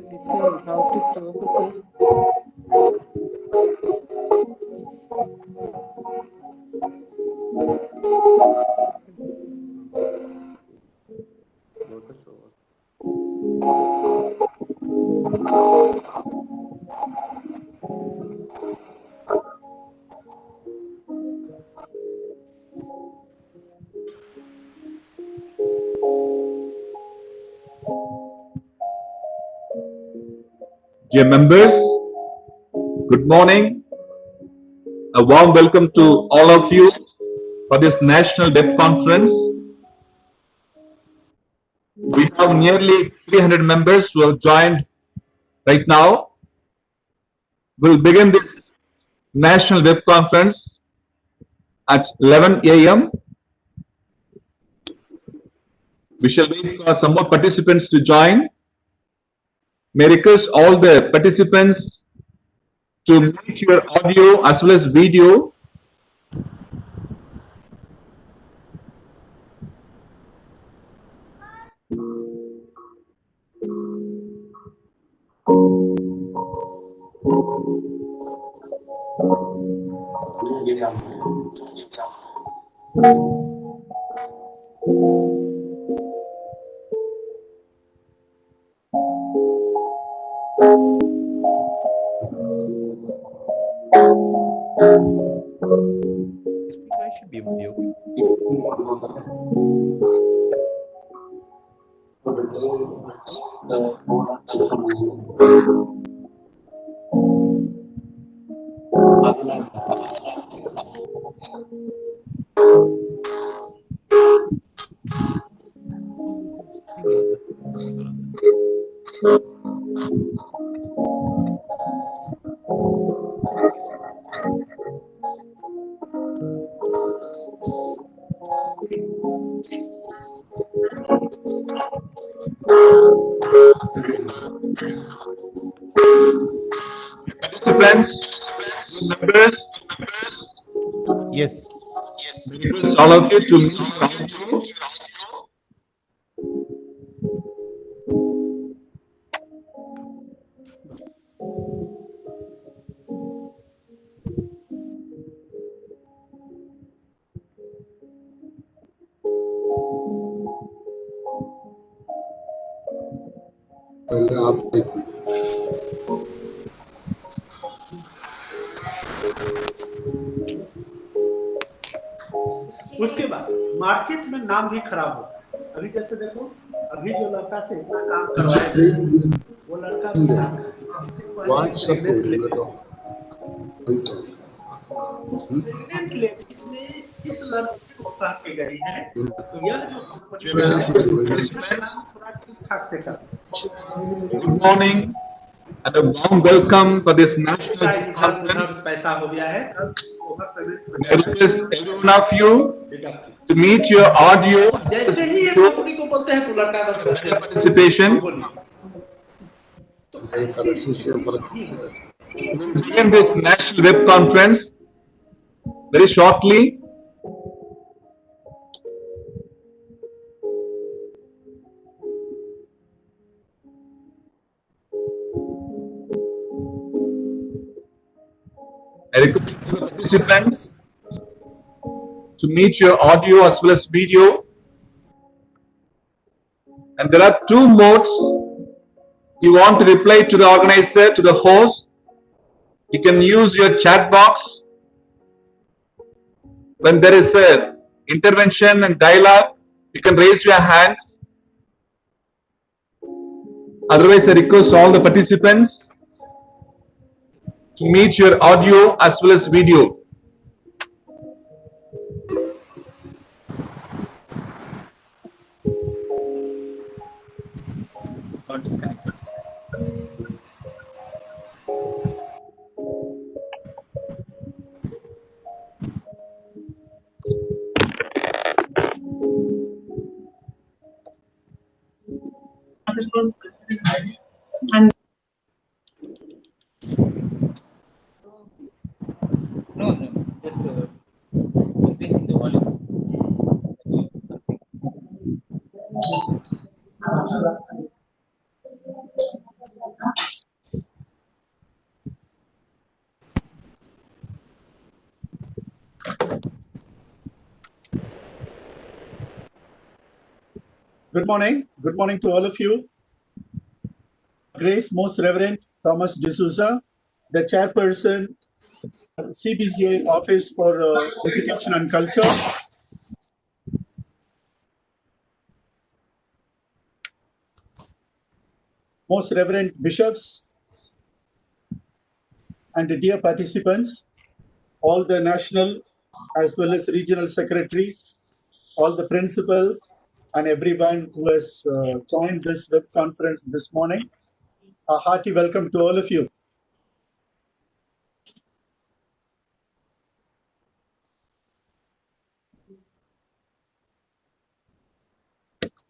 Listen how to talk, okay? Dear members, good morning. A warm welcome to all of you for this National Web Conference. We have nearly 300 members who have joined right now. We'll begin this National Web Conference at 11 a.m. We shall wait for some more participants to join. May I request all the participants to mute your audio as well as video. I should be able to. Participants, members, Yes. may I request all of you to mute your audio. पहले आप उसके बाद market में नाम भी खराब होता है। अभी जैसे देखो, अभी जो लड़का से इतना काम करवाए वो लड़का भी नाम है। इसके पहले व्हाट्सएप प्रेग्नेंट लेडीज ने इस लड़के को कह के गई है तो यह जो Participants, थोड़ा ठीक ठाक से कर। good morning and a warm welcome for this national इधर conference. पैसा हो गया है, I request every one of you to mute your audio जैसे ही ये कंपनी को बोलते हैं तो लड़का का participation. We'll begin this national web conference very shortly. I request the participants to mute your audio as well as video. And there are two modes. You want to reply to the organizer, to the host. You can use your chat box. When there is a intervention and dialogue, you can raise your hands. Otherwise, I request all the participants to mute your audio as well as video. Not disconnected. And No, just increasing the volume. Something. Good morning. Good morning to all of you. Grace, Most Reverend Thomas D'Souza, the chairperson, CBCA Office for Education and Culture. Most Reverend Bishops and dear participants, all the national as well as regional secretaries, all the principals, and everyone who has joined this web conference this morning. A hearty welcome to all of you.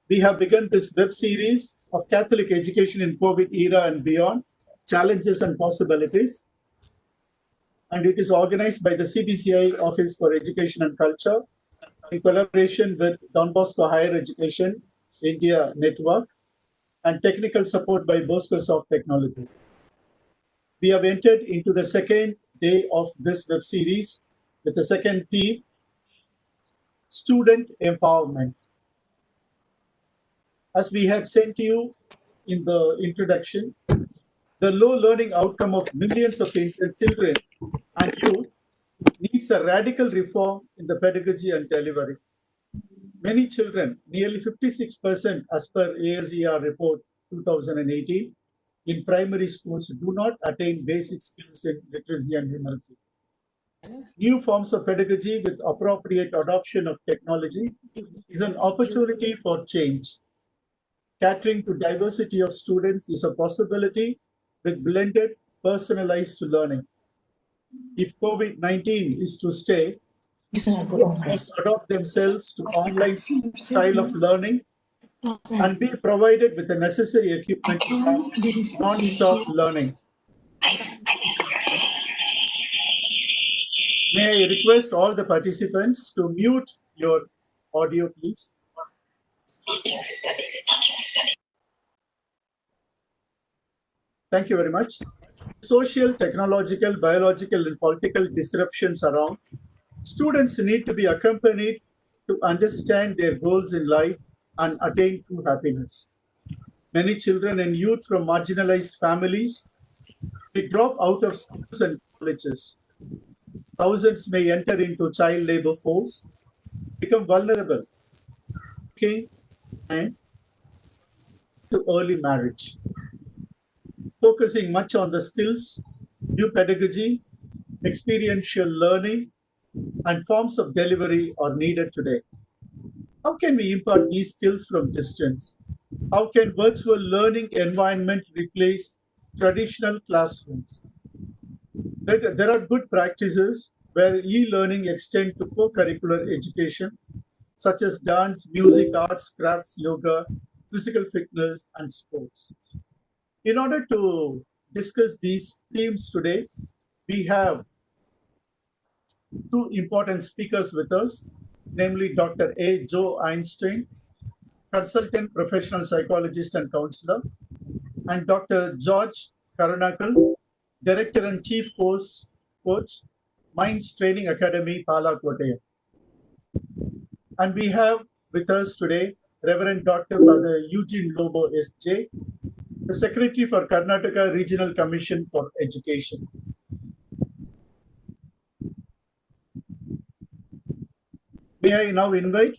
We have begun this web series of Catholic education in COVID era and beyond, challenges and possibilities. And it is organized by the CBCI Office for Education and Culture in collaboration with Don Bosco Higher Education India Network and technical support by Bosco Soft Technologies. We have entered into the second day of this web series with the second theme, student empowerment. As we had sent to you in the introduction, the low learning outcome of millions of Indian children and youth needs a radical reform in the pedagogy and delivery. Many children, nearly 56% as per ASER report 2018, in primary schools do not attain basic skills in literacy and numeracy. New forms of pedagogy with appropriate adoption of technology is an opportunity for change. Catering to diversity of students is a possibility with blended, personalized learning. If COVID-19 is to stay, students must adopt themselves to online style of learning and be provided with the necessary equipment to have non-stop learning. May I request all the participants to mute your audio, please. Thank you very much. Social, technological, biological, and political disruptions around, students need to be accompanied to understand their goals in life and attain true happiness. Many children and youth from marginalized families may drop out of schools and colleges. Thousands may enter into child labor force, become vulnerable, and to early marriage. Focusing much on the skills, new pedagogy, experiential learning, and forms of delivery are needed today. How can we impart these skills from distance? How can virtual learning environment replace traditional classrooms? There are good practices where e-learning extend to co-curricular education, such as dance, music, arts, crafts, yoga, physical fitness, and sports. In order to discuss these themes today, we have two important speakers with us, namely Dr. A. Joe Einstein, consultant professional psychologist and counselor, and Dr. George Karunakal, director and chief coach, Minds Training Academy, Pala Kottayam. And we have with us today Reverend Dr. Father Eugene Lobo S.J., the Secretary for Karnataka Regional Commission for Education. May I now invite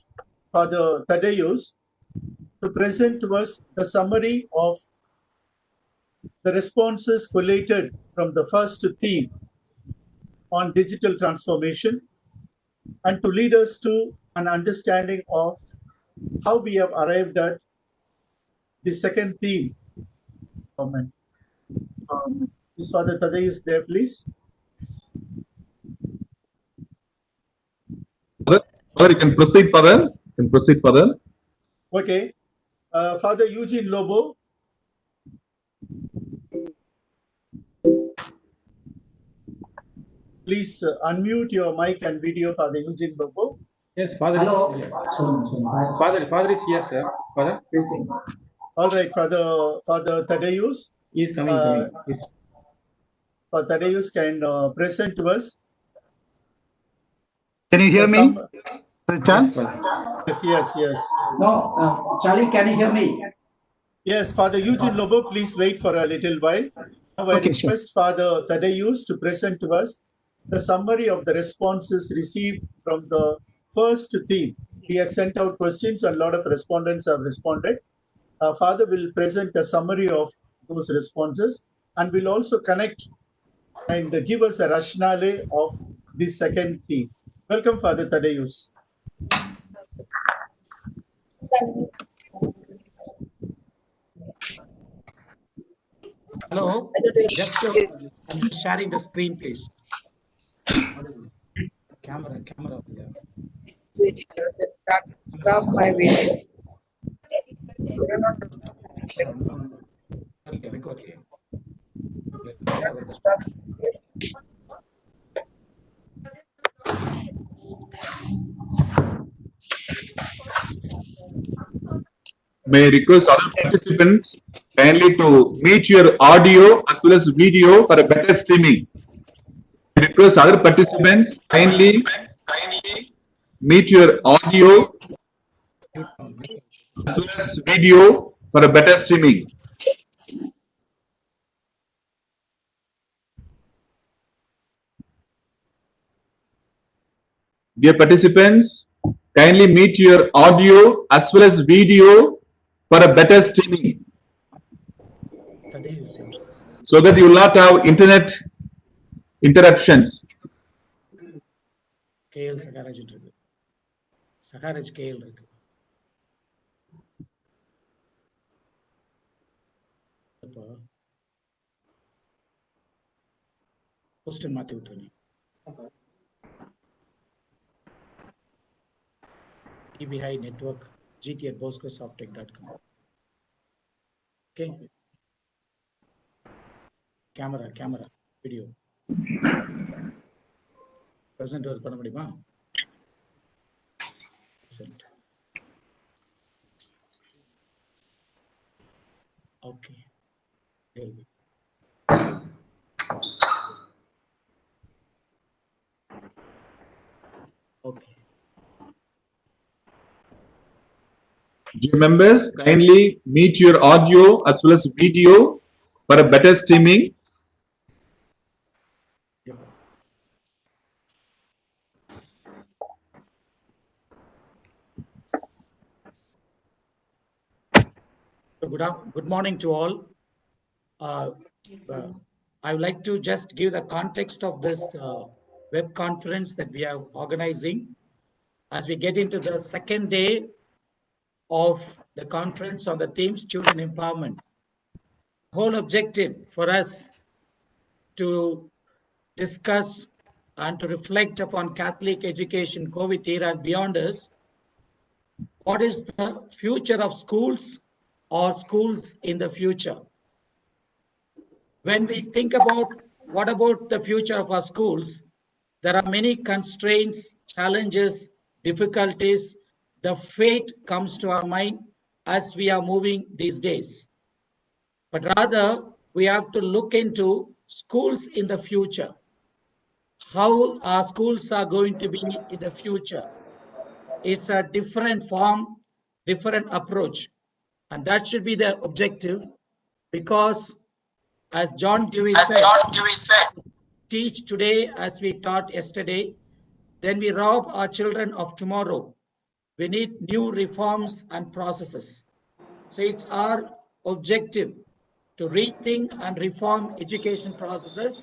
Father Thaddeus to present to us the summary of the responses collated from the first theme on digital transformation and to lead us to an understanding of how we have arrived at the second theme. Is Father Thaddeus there, please? Father, you can proceed, Father. You can proceed, Father. Okay. Father Eugene Lobo. Please unmute your mic and video, Father Eugene Lobo. Yes, Father. Hello. Father is here, sir. Father. All right, Father Thaddeus. He is coming. Yes. Father Thaddeus can present to us. Can you hear me? Yes, yes. No, Charlie, can you hear me? Yes, Father Eugene Lobo, please wait for a little while. Now I request Father Thaddeus to present to us the summary of the responses received from the first theme. He had sent out questions and a lot of respondents have responded. Father will present a summary of those responses and will also connect and give us a rationale of this second theme. Welcome, Father Thaddeus. Hello. I'm just sharing the screen, please. Camera. Yeah. Stop my video. Record here. May I request other participants kindly to mute your audio as well as video for a better streaming. I request other participants kindly mute your audio as well as video for a better streaming. Dear participants, kindly mute your audio as well as video for a better streaming, so that you will not have internet interruptions. KL Sakaraj இருக்கு. Sakaraj KL இருக்கு. அப்போ poster மாத்தி விட்டுருங்க. EVI network gt@boscosoftech.com. Okay. Camera, video. Present work பண்ண முடியுமா? Okay. Very good. Okay. Dear members, kindly mute your audio as well as video for a better streaming. So good morning to all. I would like to just give the context of this web conference that we are organizing as we get into the second day of the conference on the theme student empowerment. The whole objective for us to discuss and to reflect upon Catholic education, COVID era and beyond is what is the future of schools or schools in the future. When we think about what about the future of our schools, there are many constraints, challenges, difficulties. The fate comes to our mind as we are moving these days. But rather, we have to look into schools in the future. How our schools are going to be in the future. It's a different form, different approach. And that should be the objective, because as John Dewey said, teach today as we taught yesterday, then we rob our children of tomorrow. We need new reforms and processes. So it's our objective to rethink and reform education processes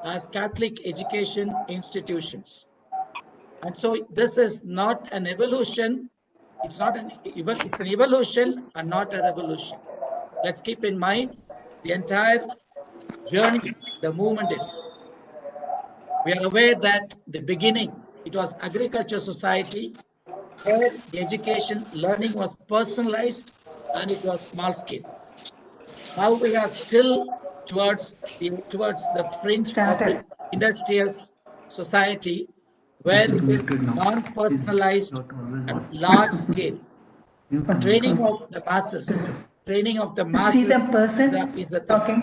as Catholic education institutions. And so this is not an evolution. It's an evolution and not a revolution. Let's keep in mind the entire journey, the movement is. We are aware that the beginning, it was agriculture society, where the education learning was personalized and it was small scale. Now we are still towards the fringe of the industrial society, where it is non-personalized and large scale. Training of the masses. See the person is a talking.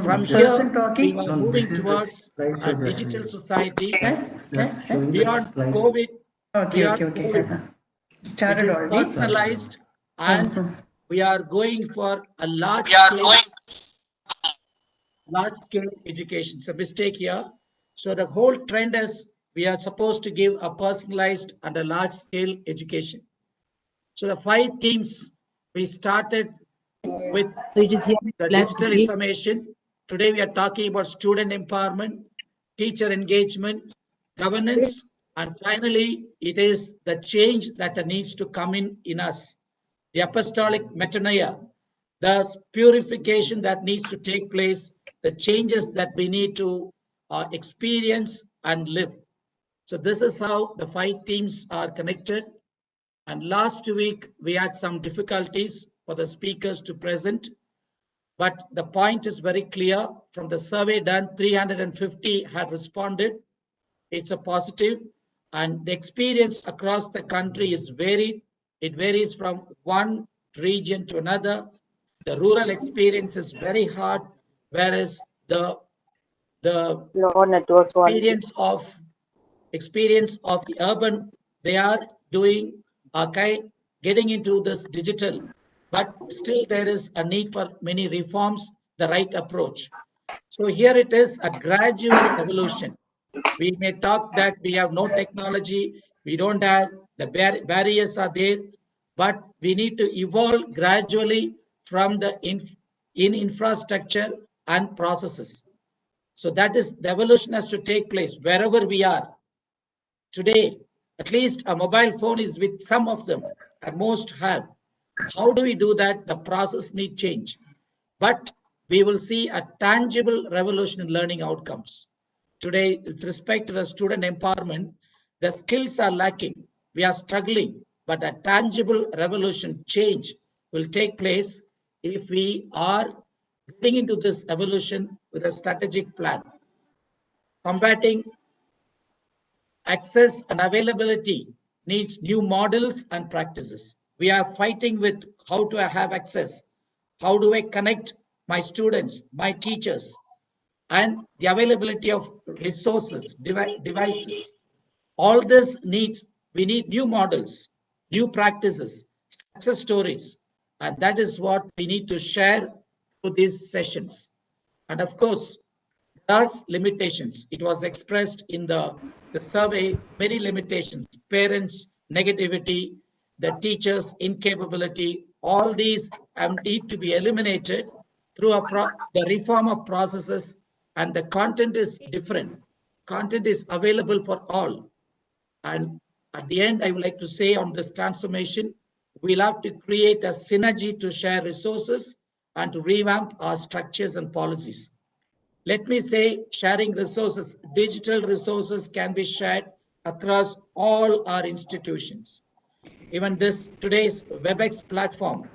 From here, we are moving towards a digital society. Beyond COVID, Okay, are okay, okay. doing, which Started is already. personalized, and Mhm. we are going for a large scale education. It's a mistake here. So the whole trend is we are supposed to give a personalized and a large scale education. So the 5 themes we started with So it is here the black digital green. information. Today we are talking about student empowerment, teacher engagement, governance, and finally it is the change that needs to come in us. The apostolic metanoia, the purification that needs to take place, the changes that we need to experience and live. So this is how the 5 themes are connected. And last week we had some difficulties for the speakers to present, but the point is very clear. From the survey done, 350 had responded. It's a positive, and the experience across the country is varied. It varies from one region to another. The rural experience is very hard, whereas the Low network quality. experience of the urban, they are doing getting into this digital, but still there is a need for many reforms, the right approach. So here it is a gradual evolution. We may talk that we have no technology, we don't have the barriers are there, but we need to evolve gradually from the in infrastructure and processes. So that is the evolution has to take place wherever we are. Today, at least a mobile phone is with some of them, at most have. How do we do that? The process need change. But we will see a tangible revolution in learning outcomes. Today, with respect to the student empowerment, the skills are lacking. We are struggling, but a tangible revolution change will take place if we are getting into this evolution with a strategic plan. Combating access and availability needs new models and practices. We are fighting with how to have access. How do I connect my students, my teachers, and the availability of resources, devices. All this needs, we need new models, new practices, success stories. And that is what we need to share through these sessions. And of course, there's limitations. It was expressed in the survey, many limitations, parents, negativity, the teachers' incapability, all these need to be eliminated through the reform of processes, and the content is different. Content is available for all. And at the end, I would like to say on this transformation, we'll have to create a synergy to share resources and to revamp our structures and policies. Let me say, sharing resources, digital resources can be shared across all our institutions. Even this today's WebEx platform,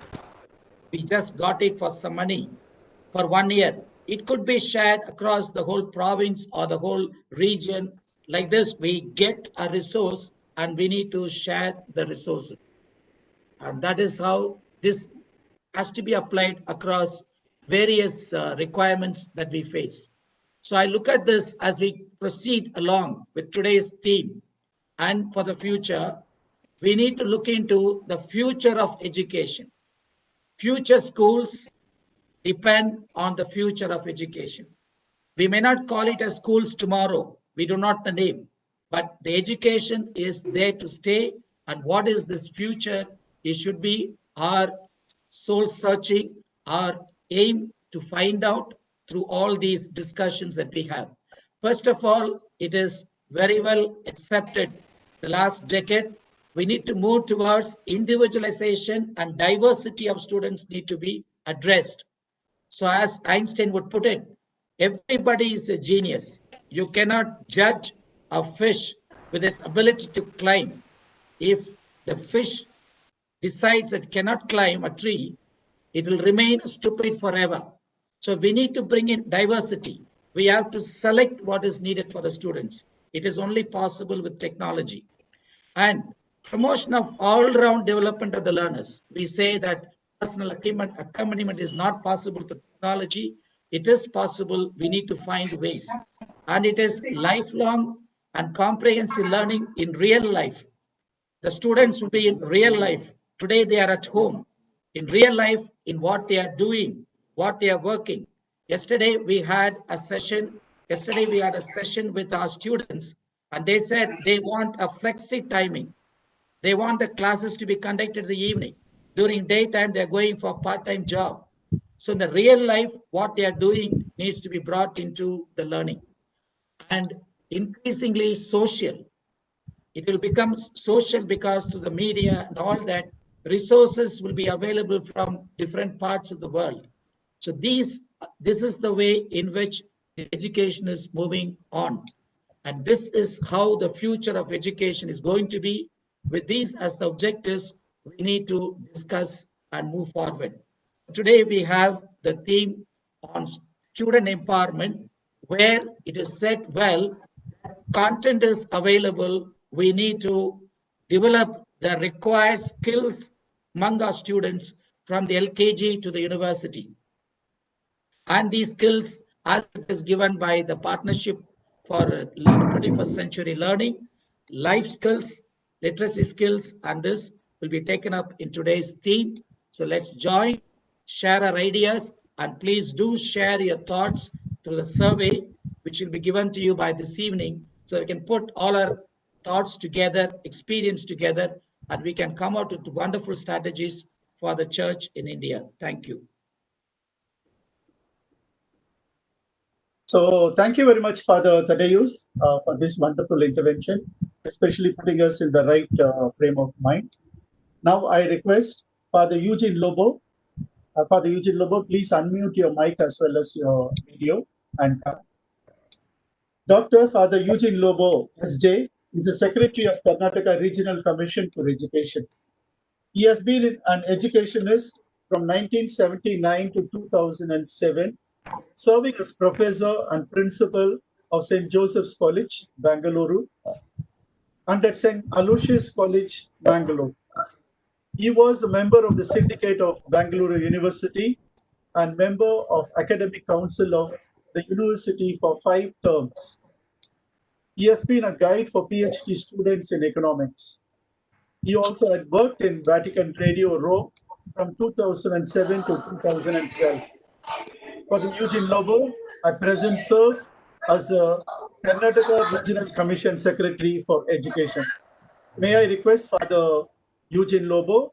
we just got it for some money for 1 year. It could be shared across the whole province or the whole region. Like this, we get a resource and we need to share the resources. And that is how this has to be applied across various requirements that we face. So I look at this as we proceed along with today's theme. And for the future, we need to look into the future of education. Future schools depend on the future of education. We may not call it as schools tomorrow. We do not the name, but the education is there to stay. And what is this future? It should be our soul searching, our aim to find out through all these discussions that we have. First of all, it is very well accepted the last decade. We need to move towards individualization, and diversity of students need to be addressed. So as Einstein would put it, everybody is a genius. You cannot judge a fish with its ability to climb. If the fish decides it cannot climb a tree, it will remain stupid forever. So we need to bring in diversity. We have to select what is needed for the students. It is only possible with technology. And promotion of all-round development of the learners. We say that personal accompaniment is not possible to technology. It is possible. We need to find ways. And it is lifelong and comprehensive learning in real life. The students will be in real life. Today they are at home. In real life, in what they are doing, what they are working. Yesterday we had a session with our students, and they said they want a flexi timing. They want the classes to be conducted in the evening. During daytime, they're going for part-time job. So in the real life, what they are doing needs to be brought into the learning. And increasingly social. It will become social because to the media and all that, resources will be available from different parts of the world. So this is the way in which education is moving on. And this is how the future of education is going to be. With these as the objectives, we need to discuss and move forward. Today we have the theme on student empowerment, where it is said, well, content is available. We need to develop the required skills among our students from the LKG to the university. And these skills, as it is given by the Partnership for 21st Century Learning, life skills, literacy skills, and this will be taken up in today's theme. So let's join, share our ideas, and please do share your thoughts through the survey, which will be given to you by this evening. So we can put all our thoughts together, experience together, and we can come out with wonderful strategies for the church in India. Thank you. So thank you very much, Father Thaddeus, for this wonderful intervention, especially putting us in the right frame of mind. Now I request Father Eugene Lobo. Father Eugene Lobo, please unmute your mic as well as your video. And Dr. Father Eugene Lobo, SJ, is the Secretary of Karnataka Regional Commission for Education. He has been an educationist from 1979 to 2007, serving as professor and principal of St. Joseph's College, Bangalore, and at St. Aloysius College, Bangalore. He was a member of the Syndicate of Bangalore University and member of Academic Council of the University for 5 terms. He has been a guide for PhD students in economics. He also had worked in Vatican Radio Rome from 2007 to 2012. Father Eugene Lobo at present serves as the Karnataka Regional Commission Secretary for Education. May I request Father Eugene Lobo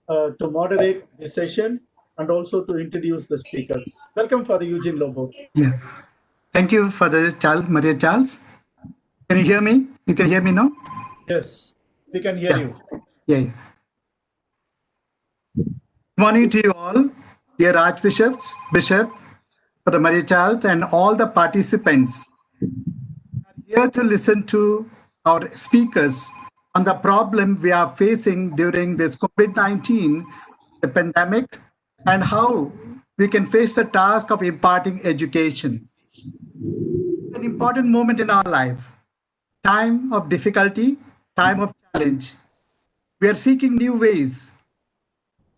to moderate this session and also to introduce the speakers. Welcome, Father Eugene Lobo. Yeah. Thank you, Father Charles, Maria Charles. Can you hear me? You can hear me now? Yes, we can hear you. Yeah. Good morning to you all, dear Archbishops, Bishop, Father Maria Charles, and all the participants. We are here to listen to our speakers on the problem we are facing during this COVID-19 pandemic and how we can face the task of imparting education. It's an important moment in our life, time of difficulty, time of challenge. We are seeking new ways,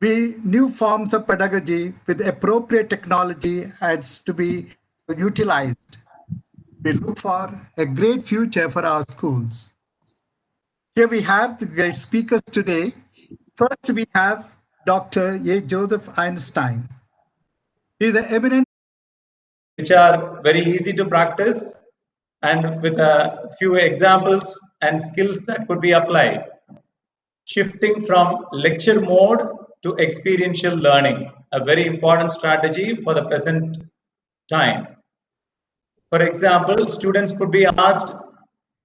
new forms of pedagogy with appropriate technology has to be utilized. We look for a great future for our schools. Here we have the great speakers today. First, we have Dr. A. Joseph Einstein. He is an eminent, which are very easy to practice and with a few examples and skills that could be applied. Shifting from lecture mode to experiential learning, a very important strategy for the present time. For example, students could be asked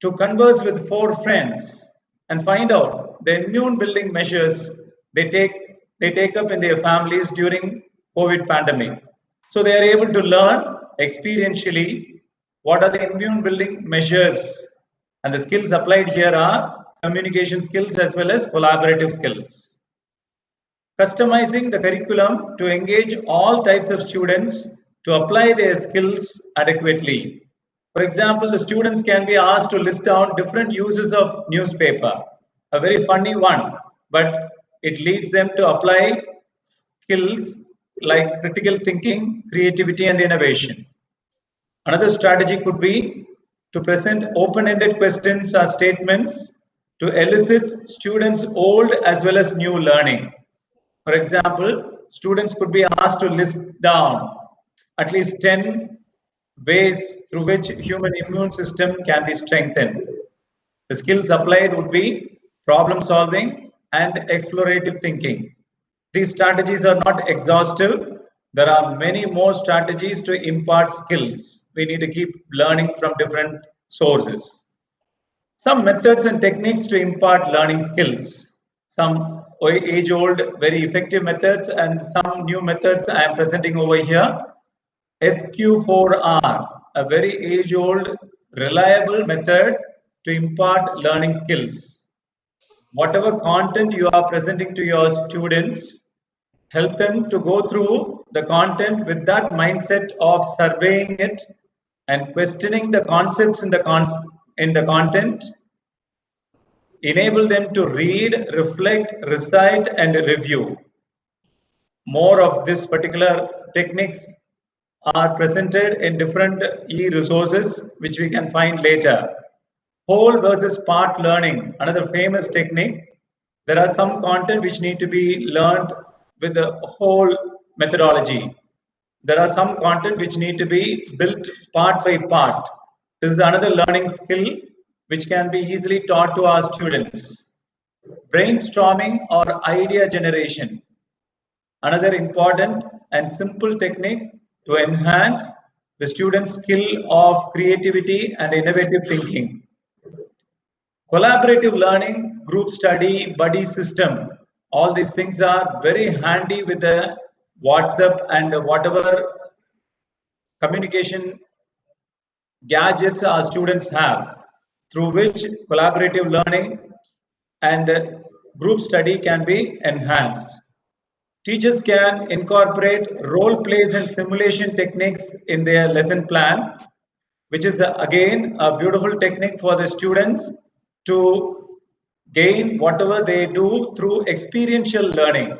to converse with 4 friends and find out the immune building measures they take up in their families during COVID pandemic. So they are able to learn experientially what are the immune building measures, and the skills applied here are communication skills as well as collaborative skills. Customizing the curriculum to engage all types of students to apply their skills adequately. For example, the students can be asked to list down different uses of newspaper, a very funny one, but it leads them to apply skills like critical thinking, creativity, and innovation. Another strategy could be to present open-ended questions or statements to elicit students' old as well as new learning. For example, students could be asked to list down at least 10 ways through which human immune system can be strengthened. The skills applied would be problem solving and explorative thinking. These strategies are not exhaustive. There are many more strategies to impart skills. We need to keep learning from different sources. Some methods and techniques to impart learning skills. Some age-old, very effective methods, and some new methods I am presenting over here. SQ4R, a very age-old, reliable method to impart learning skills. Whatever content you are presenting to your students, help them to go through the content with that mindset of surveying it and questioning the concepts in the content. Enable them to read, reflect, recite, and review. More of this particular techniques are presented in different e-resources, which we can find later. Whole versus part learning, another famous technique. There are some content which need to be learned with the whole methodology. There are some content which need to be built part by part. This is another learning skill which can be easily taught to our students. Brainstorming or idea generation, another important and simple technique to enhance the student's skill of creativity and innovative thinking. Collaborative learning, group study, buddy system, all these things are very handy with the WhatsApp and whatever communication gadgets our students have, through which collaborative learning and group study can be enhanced. Teachers can incorporate role plays and simulation techniques in their lesson plan, which is again a beautiful technique for the students to gain whatever they do through experiential learning.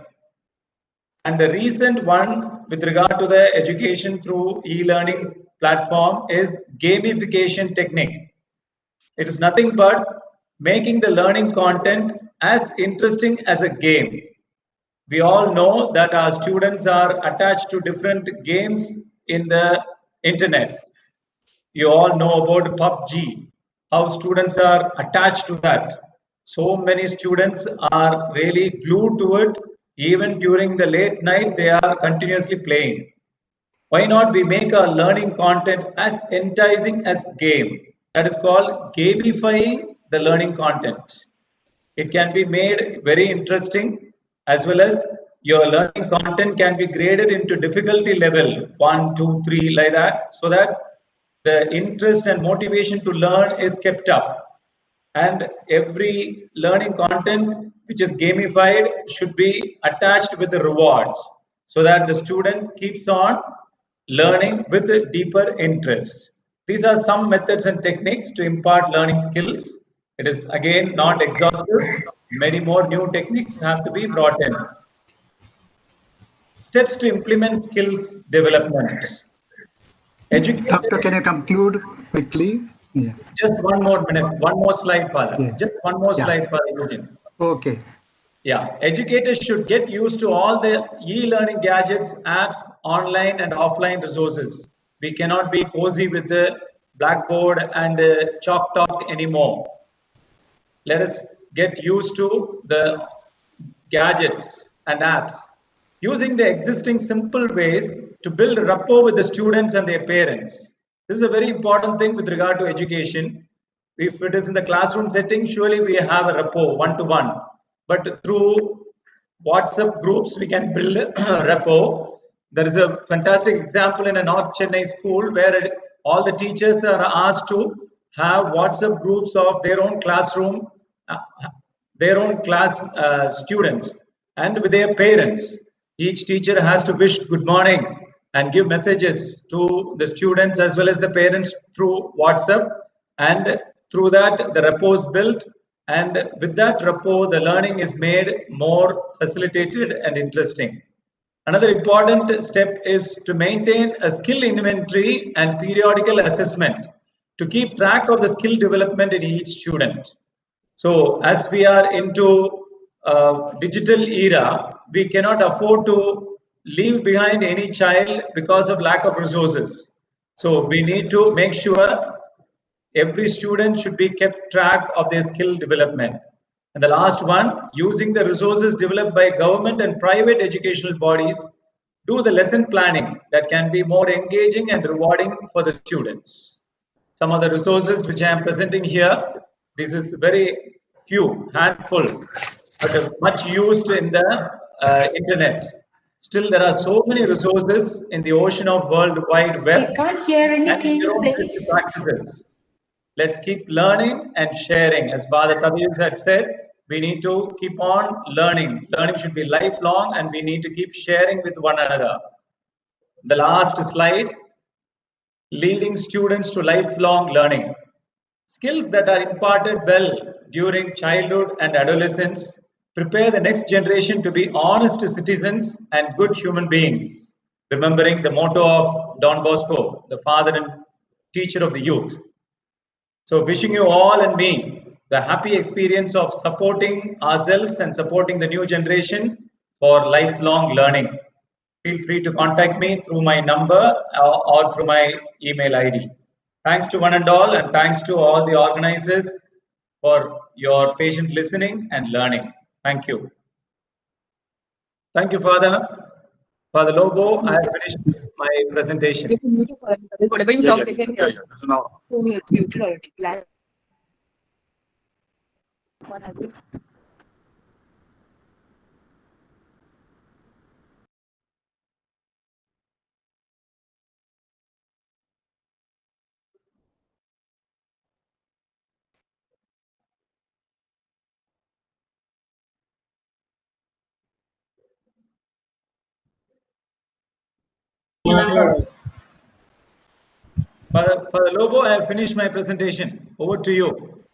And the recent one with regard to the education through e-learning platform is gamification technique. It is nothing but making the learning content as interesting as a game. We all know that our students are attached to different games in the internet. You all know about PUBG, how students are attached to that. So many students are really glued to it. Even during the late night, they are continuously playing. Why not we make our learning content as enticing as game? That is called gamifying the learning content. It can be made very interesting, as well as your learning content can be graded into difficulty level 1, 2, 3 like that, so that the interest and motivation to learn is kept up. And every learning content which is gamified should be attached with the rewards, so that the student keeps on learning with a deeper interest. These are some methods and techniques to impart learning skills. It is again not exhaustive. Many more new techniques have to be brought in. Steps to implement skills development. Doctor, can you conclude quickly? Yeah. Just one more minute, one more slide, Father. Yeah. Just one more slide, Father Eugene. Okay. Yeah, educators should get used to all the e-learning gadgets, apps, online and offline resources. We cannot be cozy with the Blackboard and chalk talk anymore. Let us get used to the gadgets and apps, using the existing simple ways to build rapport with the students and their parents. This is a very important thing with regard to education. If it is in the classroom setting, surely we have a rapport one-to-one. But through WhatsApp groups, we can build a rapport. There is a fantastic example in a North Chennai school where all the teachers are asked to have WhatsApp groups of their own classroom, their own class students, and with their parents. Each teacher has to wish good morning and give messages to the students as well as the parents through WhatsApp. And through that, the rapport is built. And with that rapport, the learning is made more facilitated and interesting. Another important step is to maintain a skill inventory and periodical assessment to keep track of the skill development in each student. So as we are into digital era, we cannot afford to leave behind any child because of lack of resources. So we need to make sure every student should be kept track of their skill development. And the last one, using the resources developed by government and private educational bodies, do the lesson planning that can be more engaging and rewarding for the students. Some of the resources which I am presenting here, this is very few, handful, but much used in the internet. Still, there are so many resources in the ocean of World Wide Web We can't hear and anything, their own please. practices. Let's keep learning and sharing. As Father Tabius had said, we need to keep on learning. Learning should be lifelong, and we need to keep sharing with one another. The last slide, leading students to lifelong learning. Skills that are imparted well during childhood and adolescence prepare the next generation to be honest citizens and good human beings. Remembering the motto of Don Bosco, the father and teacher of the youth. So wishing you all and me the happy experience of supporting ourselves and supporting the new generation for lifelong learning. Feel free to contact me through my number or through my email ID. Thanks to one and all, and thanks to all the organizers for your patient listening and learning. Thank you. Thank you, Father. Father Lobo, I have finished my presentation. Father Lobo, I have finished my presentation. Over to you.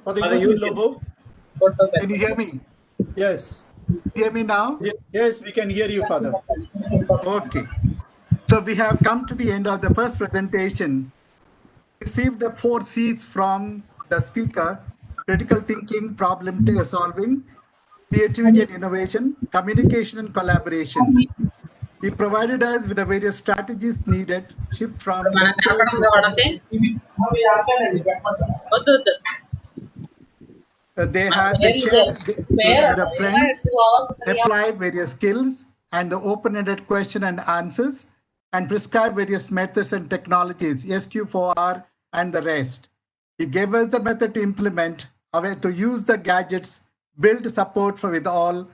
Father Father Eugene Eugene. Lobo. Can you hear me? Yes. Hear me now? Yes, we can hear you, Father. Okay. So we have come to the end of the first presentation. Received the 4 C's from the speaker: critical thinking, problem solving, creativity and innovation, communication and collaboration. He provided us with the various strategies needed, shift from lecture to they had they shared with the friends, apply various skills and the open-ended question and answers, and prescribe various methods and technologies, SQ4R and the rest. He gave us the method to implement, a way to use the gadgets, build support for with all,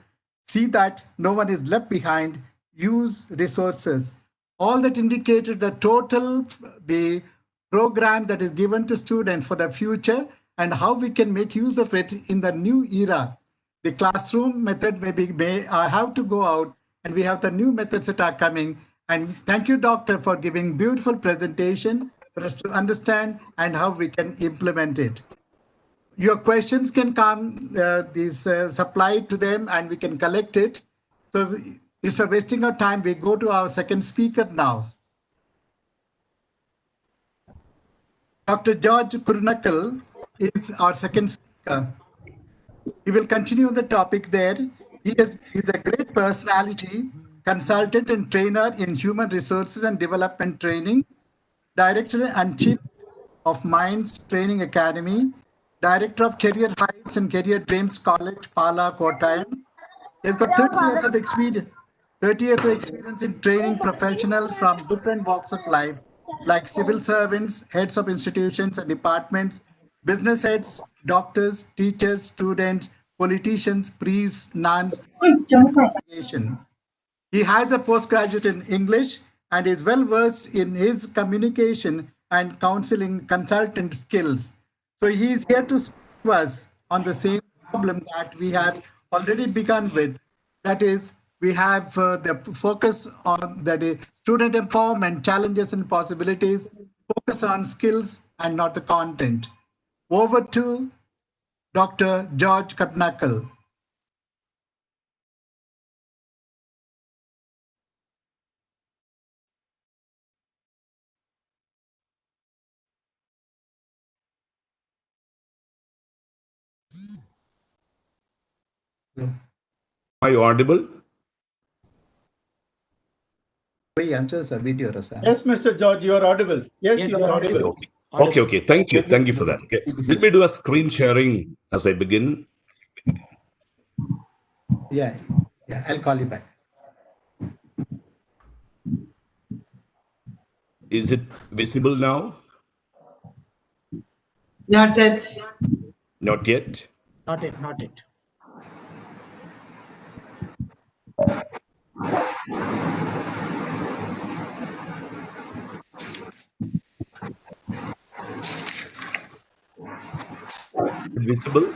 see that no one is left behind, use resources. All that indicated the total, the program that is given to students for the future and how we can make use of it in the new era. The classroom method may have to go out, and we have the new methods that are coming. And thank you, Doctor, for giving beautiful presentation for us to understand and how we can implement it. Your questions can come, supplied to them, and we can collect it. So instead of wasting our time, we go to our second speaker now. Dr. George Kurunakal is our second speaker. He will continue the topic there. He is a great personality, consultant and trainer in human resources and development training, director and chief of Minds Training Academy, director of Career Heights and Career Dreams College, Pala, Kottayam. He's got 30 years of experience. 30 years of experience in training professionals from different walks of life, like civil servants, heads of institutions and departments, business heads, doctors, teachers, students, politicians, priests, nuns. He has a postgraduate in English and is well versed in his communication and counseling consultant skills. So he is here to speak to us on the same problem that we had already begun with. That is, we have the focus on the student empowerment, challenges and possibilities, focus on skills and not the content. Over to Dr. George Kurunakal. Are you audible? Yes, Mr. George, you are audible. Yes, you are audible. Okay. Thank you for that. Okay. Let me do a screen sharing as I begin. Yeah, I'll call you back. Is it visible now? Not yet. Not yet. Not it, not it. Visible?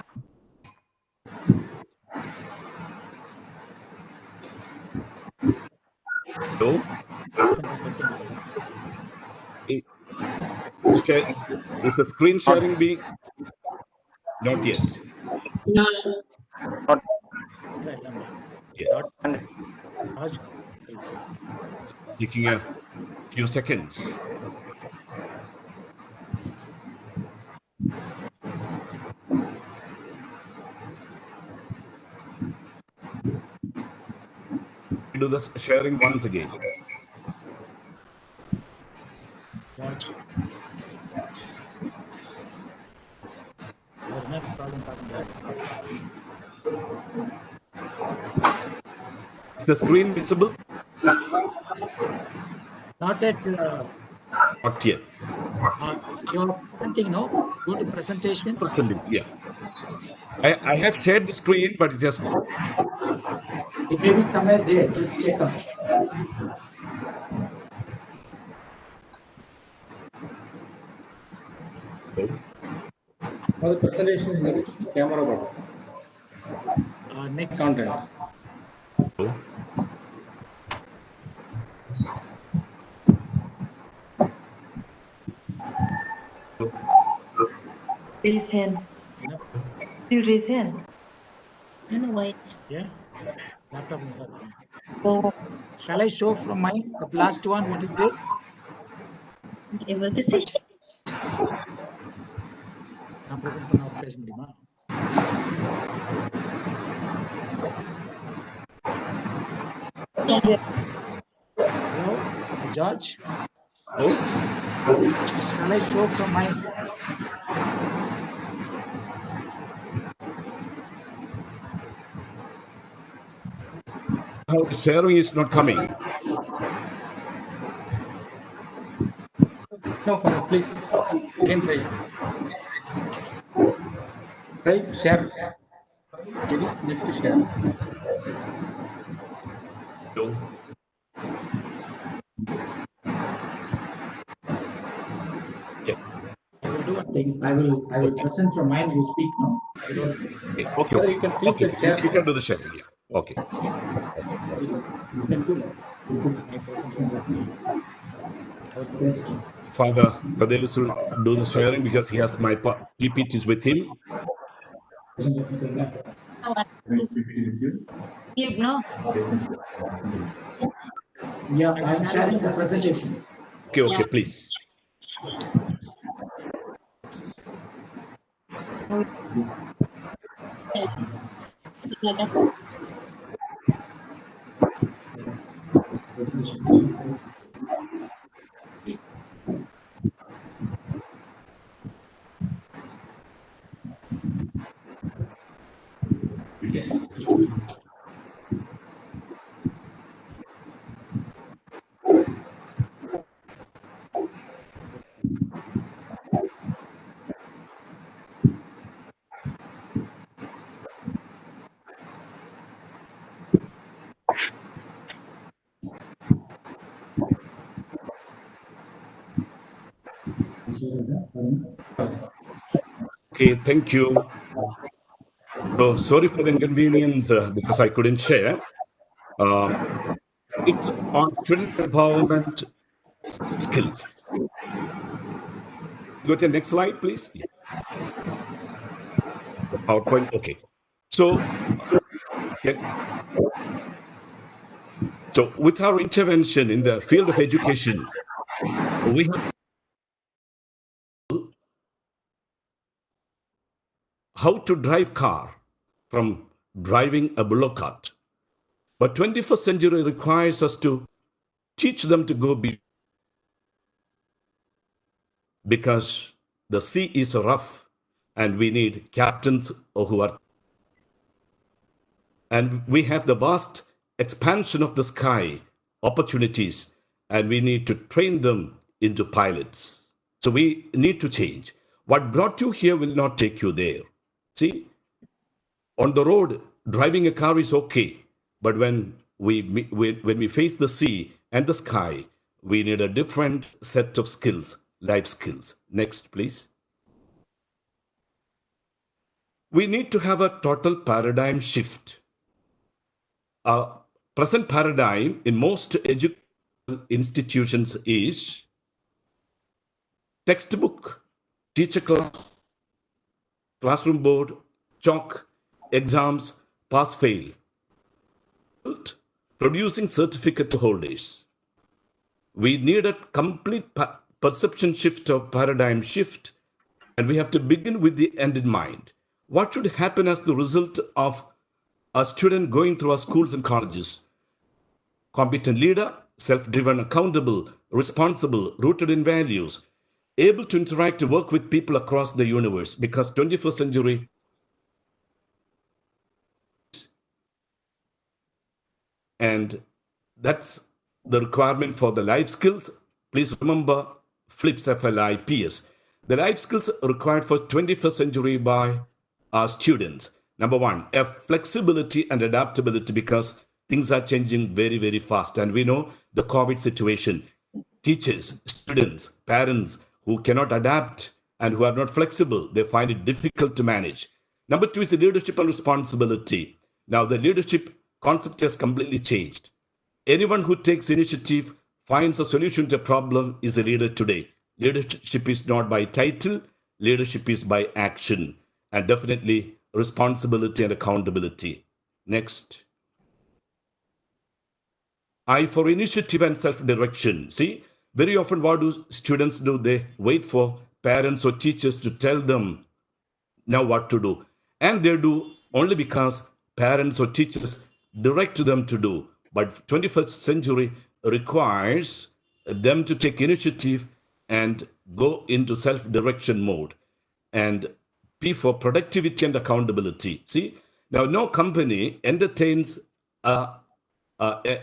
No? Is the screen sharing being? Not yet. No. Yeah. It's taking a few seconds. Do this sharing once again. George. Is the screen visible? Not yet. Not yet. You're presenting, no? Go to presentation. Presenting, yeah. I have shared the screen, but it just. It may be somewhere there. Just check out. Now the presentation is next to the camera button. Next. Content. Raise hand. You raise hand. No, wait. Yeah. Laptop. Shall I show from mine? The last one, what is this? Able to see. நான் present பண்ண பேச முடியுமா? Hello, George. Oh. Shall I show from mine? How the sharing is not coming. No, please. Again try. Try share. Next to share. No. Yeah. I will do one thing. I will present from mine. You speak now. Okay. You can click the share. You can do the sharing. Yeah. Okay. You can do that. Father Pradelis will do the sharing because he has my PPTs with him. No. Yeah, I am sharing the presentation. Okay, please. Okay, thank you. So sorry for the inconvenience because I couldn't share. It's on student empowerment skills. Go to the next slide, please. Yeah. The PowerPoint. Okay. So with our intervention in the field of education, we have how to drive car from driving a bullock cart. But 21st century requires us to teach them to go because the sea is rough and we need captains who are, and we have the vast expansion of the sky opportunities, and we need to train them into pilots. So we need to change. What brought you here will not take you there. See, on the road, driving a car is okay, but when we face the sea and the sky, we need a different set of skills, life skills. Next, please. We need to have a total paradigm shift. Our present paradigm in most educational institutions is textbook, teacher class, classroom board, chalk, exams, pass fail, producing certificate holders. We need a complete perception shift or paradigm shift, and we have to begin with the end in mind. What should happen as the result of a student going through our schools and colleges? Competent leader, self-driven, accountable, responsible, rooted in values, able to interact, to work with people across the universe, because 21st century and that's the requirement for the life skills. Please remember FLIPS, F-L-I-P-S. The life skills required for 21st century by our students. Number one, a flexibility and adaptability, because things are changing very, very fast. And we know the COVID situation, teachers, students, parents who cannot adapt and who are not flexible, they find it difficult to manage. Number two is the leadership and responsibility. Now the leadership concept has completely changed. Anyone who takes initiative, finds a solution to a problem is a leader today. Leadership is not by title, leadership is by action, and definitely responsibility and accountability. Next. I for initiative and self-direction. See, very often what do students do? They wait for parents or teachers to tell them now what to do. And they do only because parents or teachers direct them to do. But 21st century requires them to take initiative and go into self-direction mode. And P for productivity and accountability. See, now no company entertains an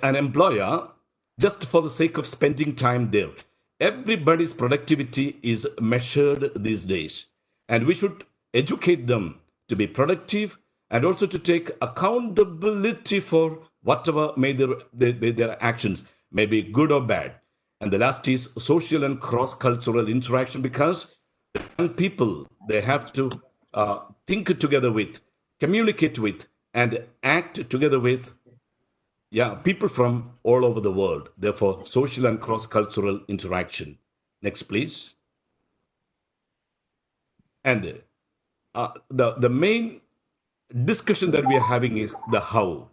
employer just for the sake of spending time there. Everybody's productivity is measured these days, and we should educate them to be productive and also to take accountability for whatever may their actions may be good or bad. And the last is social and cross-cultural interaction, because young people, they have to think together with, communicate with, and act together with people from all over the world. Therefore, social and cross-cultural interaction. Next, please. And the main discussion that we are having is the how.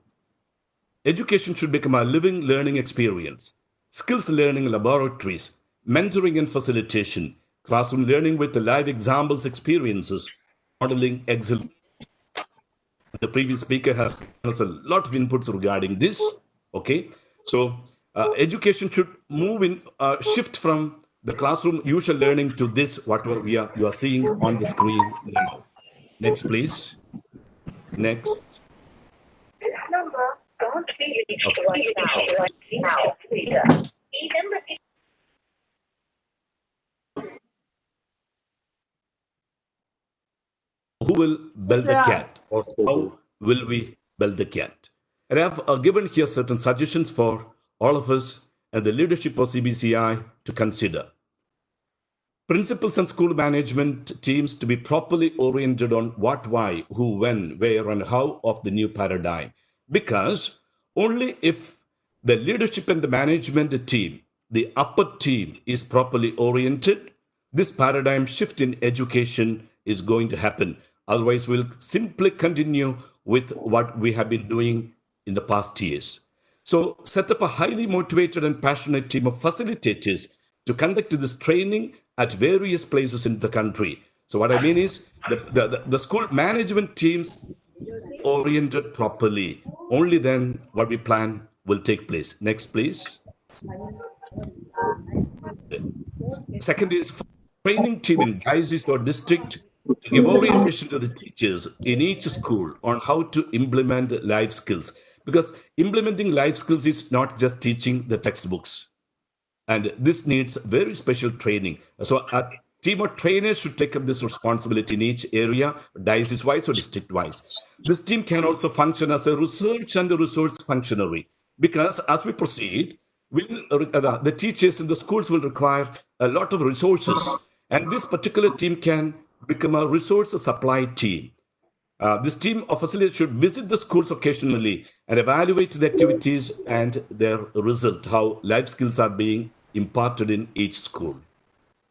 Education should become a living learning experience. Skills learning laboratories, mentoring and facilitation, classroom learning with the live examples, experiences, modeling excellence. The previous speaker has given us a lot of inputs regarding this. Okay, so education should move in, shift from the classroom usual learning to this, what you are seeing on the screen now. Next, please. Next. This number can't be reached right now. Please. Who will build the cat, or how will we build the cat? And I have given here certain suggestions for all of us and the leadership of CBCI to consider. Principals and school management teams to be properly oriented on what, why, who, when, where, and how of the new paradigm. Because only if the leadership and the management team, the upper team, is properly oriented, this paradigm shift in education is going to happen. Otherwise, we'll simply continue with what we have been doing in the past years. So set up a highly motivated and passionate team of facilitators to conduct this training at various places in the country. So what I mean is the school management teams oriented properly. Only then what we plan will take place. Next, please. Second is training team in diocese or district to give orientation to the teachers in each school on how to implement life skills. Because implementing life skills is not just teaching the textbooks. And this needs very special training. So a team of trainers should take up this responsibility in each area, diocese-wise or district-wise. This team can also function as a research and a resource functionary. Because as we proceed, the teachers in the schools will require a lot of resources. And this particular team can become a resource supply team. This team of facilitators should visit the schools occasionally and evaluate the activities and their result, how life skills are being imparted in each school.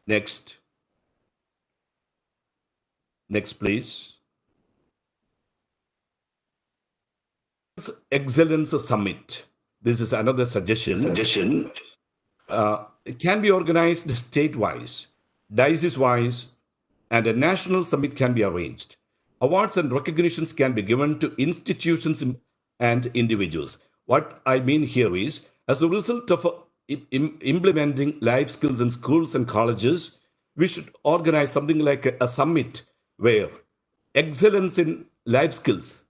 Next. Next, please. Excellence Summit. This is another suggestion. It can be organized state-wise, diocese-wise, and a national summit can be arranged. Awards and recognitions can be given to institutions and individuals. What I mean here is, as a result of implementing life skills in schools and colleges, we should organize something like a summit where excellence in life skills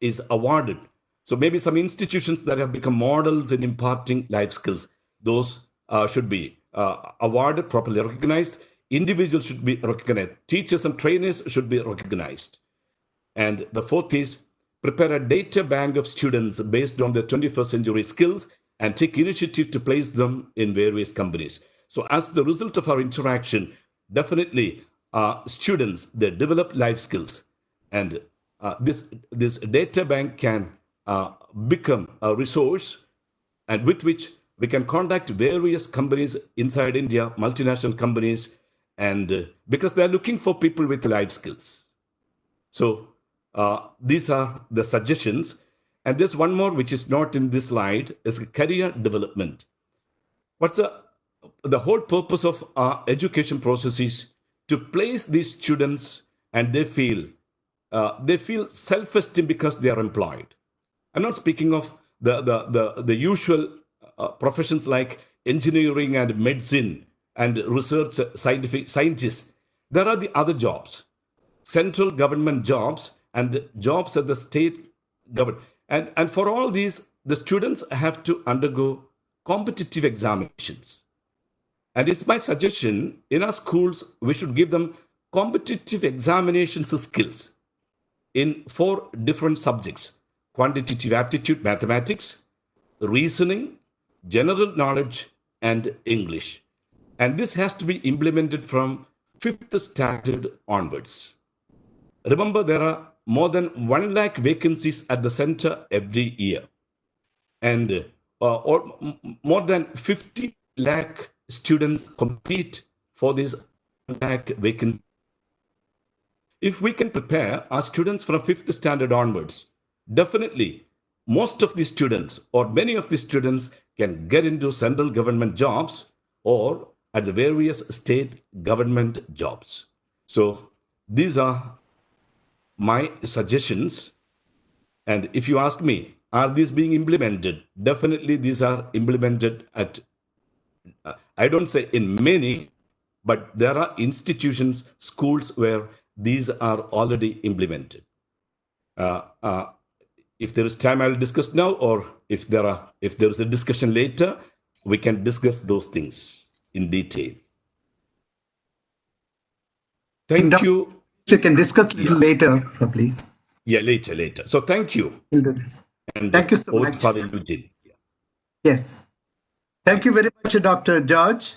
is awarded. So maybe some institutions that have become models in imparting life skills, those should be awarded, properly recognized. Individuals should be recognized. Teachers and trainers should be recognized. And the fourth is prepare a data bank of students based on their 21st century skills and take initiative to place them in various companies. So as the result of our interaction, definitely students, they develop life skills. And this data bank can become a resource and with which we can contact various companies inside India, multinational companies, and because they're looking for people with life skills. So these are the suggestions. And there's one more which is not in this slide, is career development. What's the whole purpose of our education process is to place these students and they feel self-esteem because they are employed. I'm not speaking of the usual professions like engineering and medicine and research scientists. There are the other jobs, central government jobs and jobs at the state government. And for all these, the students have to undergo competitive examinations. And it's my suggestion, in our schools, we should give them competitive examinations skills in 4 different subjects: quantitative aptitude, mathematics, reasoning, general knowledge, and English. And this has to be implemented from 5th standard onwards. Remember, there are more than 1 lakh vacancies at the center every year. And or more than 50 lakh students compete for these 1 lakh vacancies. If we can prepare our students from 5th standard onwards, definitely most of the students or many of the students can get into central government jobs or at the various state government jobs. So these are my suggestions. And if you ask me, are these being implemented? Definitely these are implemented at, I don't say in many, but there are institutions, schools where these are already implemented. If there is time, I will discuss now, or if there is a discussion later, we can discuss those things in detail. Thank you. You can discuss a little later, probably. Yeah, later. So thank you. We'll do that. And thank you so much. Father Eugene. Yes. Thank you very much, Dr. George.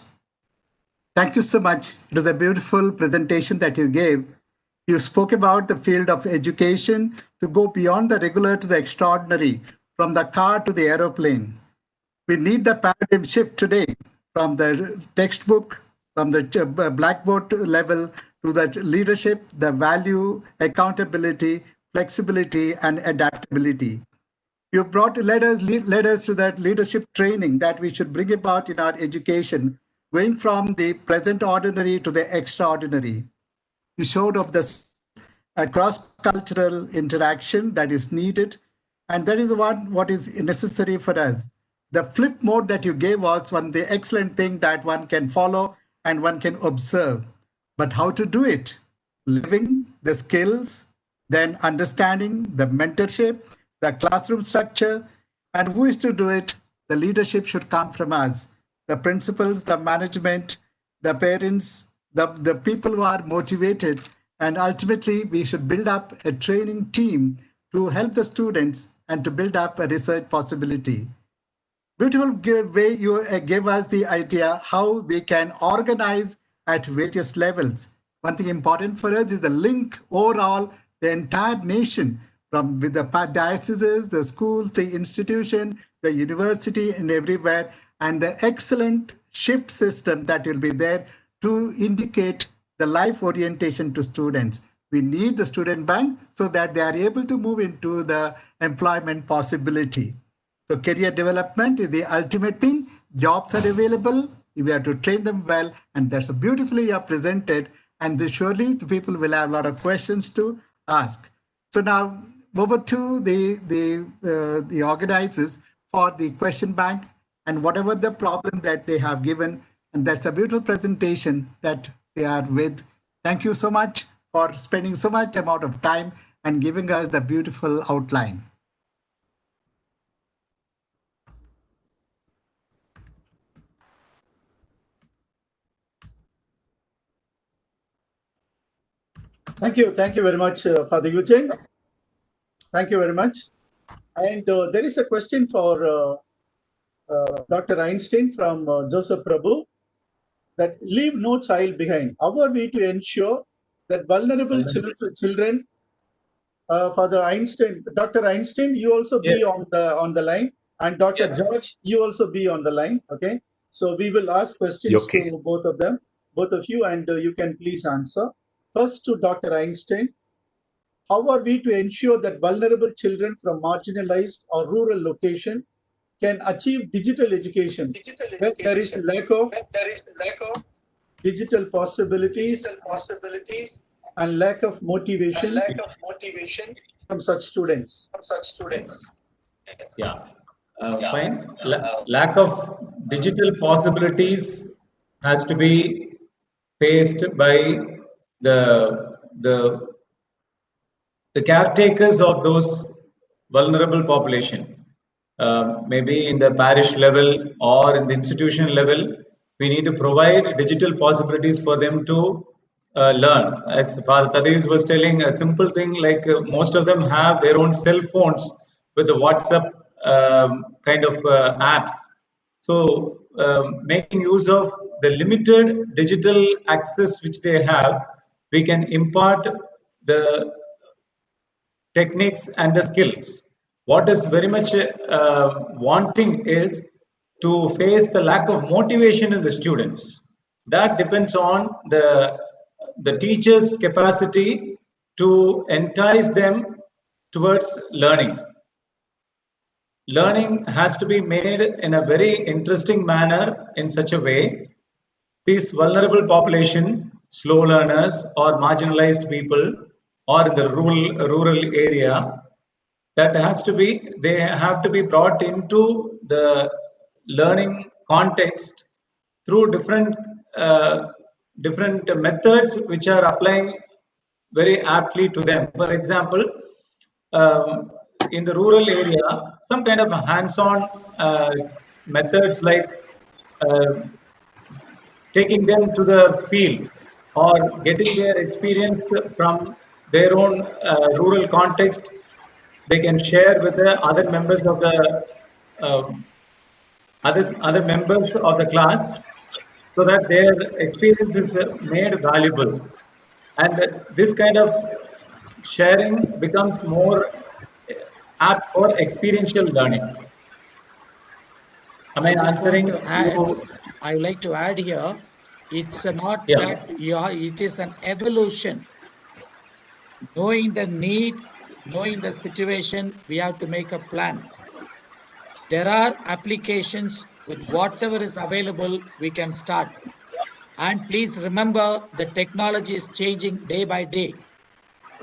Thank you so much. It was a beautiful presentation that you gave. You spoke about the field of education to go beyond the regular to the extraordinary, from the car to the aeroplane. We need the paradigm shift today from the textbook, from the blackboard level to the leadership, the value, accountability, flexibility, and adaptability. You led us to that leadership training that we should bring about in our education, going from the present ordinary to the extraordinary. You showed up this cross-cultural interaction that is needed, and that is what is necessary for us. The flip mode that you gave was the excellent thing that one can follow and one can observe. But how to do it? Living the skills, then understanding the mentorship, the classroom structure, and who is to do it? The leadership should come from us. The principals, the management, the parents, the people who are motivated, and ultimately we should build up a training team to help the students and to build up a research possibility. Beautiful way you gave us the idea how we can organize at various levels. One thing important for us is the link overall, the entire nation, from with the dioceses, the schools, the institution, the university, and everywhere, and the excellent shift system that will be there to indicate the life orientation to students. We need the student bank so that they are able to move into the employment possibility. So career development is the ultimate thing. Jobs are available. We have to train them well, and that's beautifully you have presented. And surely the people will have a lot of questions to ask. So now over to the organizers for the question bank and whatever the problem that they have given. And that's a beautiful presentation that they are with. Thank you so much for spending so much amount of time and giving us the beautiful outline. Thank you very much, Father Eugene. Thank you very much. And there is a question for Dr. Einstein from Joseph Prabhu, that leave no child behind. How are we to ensure that vulnerable children, Father Einstein, Dr. Einstein, you also be on the line, and Dr. George, you also be on the line. Okay, so we will ask questions to both of you, and you can please answer. First to Dr. Einstein, how are we to ensure that vulnerable children from marginalized or rural location can achieve digital education where there is lack of digital possibilities and lack of motivation from such students? Yeah, fine. Lack of digital possibilities has to be faced by the caretakers of those vulnerable population. Maybe in the parish level or in the institution level, we need to provide digital possibilities for them to learn. As Father Thaddeus was telling, a simple thing like most of them have their own cell phones with the WhatsApp kind of apps. So making use of the limited digital access which they have, we can impart the techniques and the skills. What is very much wanting is to face the lack of motivation in the students. That depends on the teacher's capacity to entice them towards learning. Learning has to be made in a very interesting manner, in such a way these vulnerable population, slow learners or marginalized people, or in the rural area, that has to be, they have to be brought into the learning context through different methods which are applying very aptly to them. For example, in the rural area, some kind of hands-on methods like taking them to the field or getting their experience from their own rural context, they can share with the other members of the other members of the class, so that their experience is made valuable. And this kind of sharing becomes more apt for experiential learning. Am I answering? I would like to add here, it's not that it is an evolution. Knowing the need, knowing the situation, we have to make a plan. There are applications with whatever is available, we can start. And please remember the technology is changing day by day.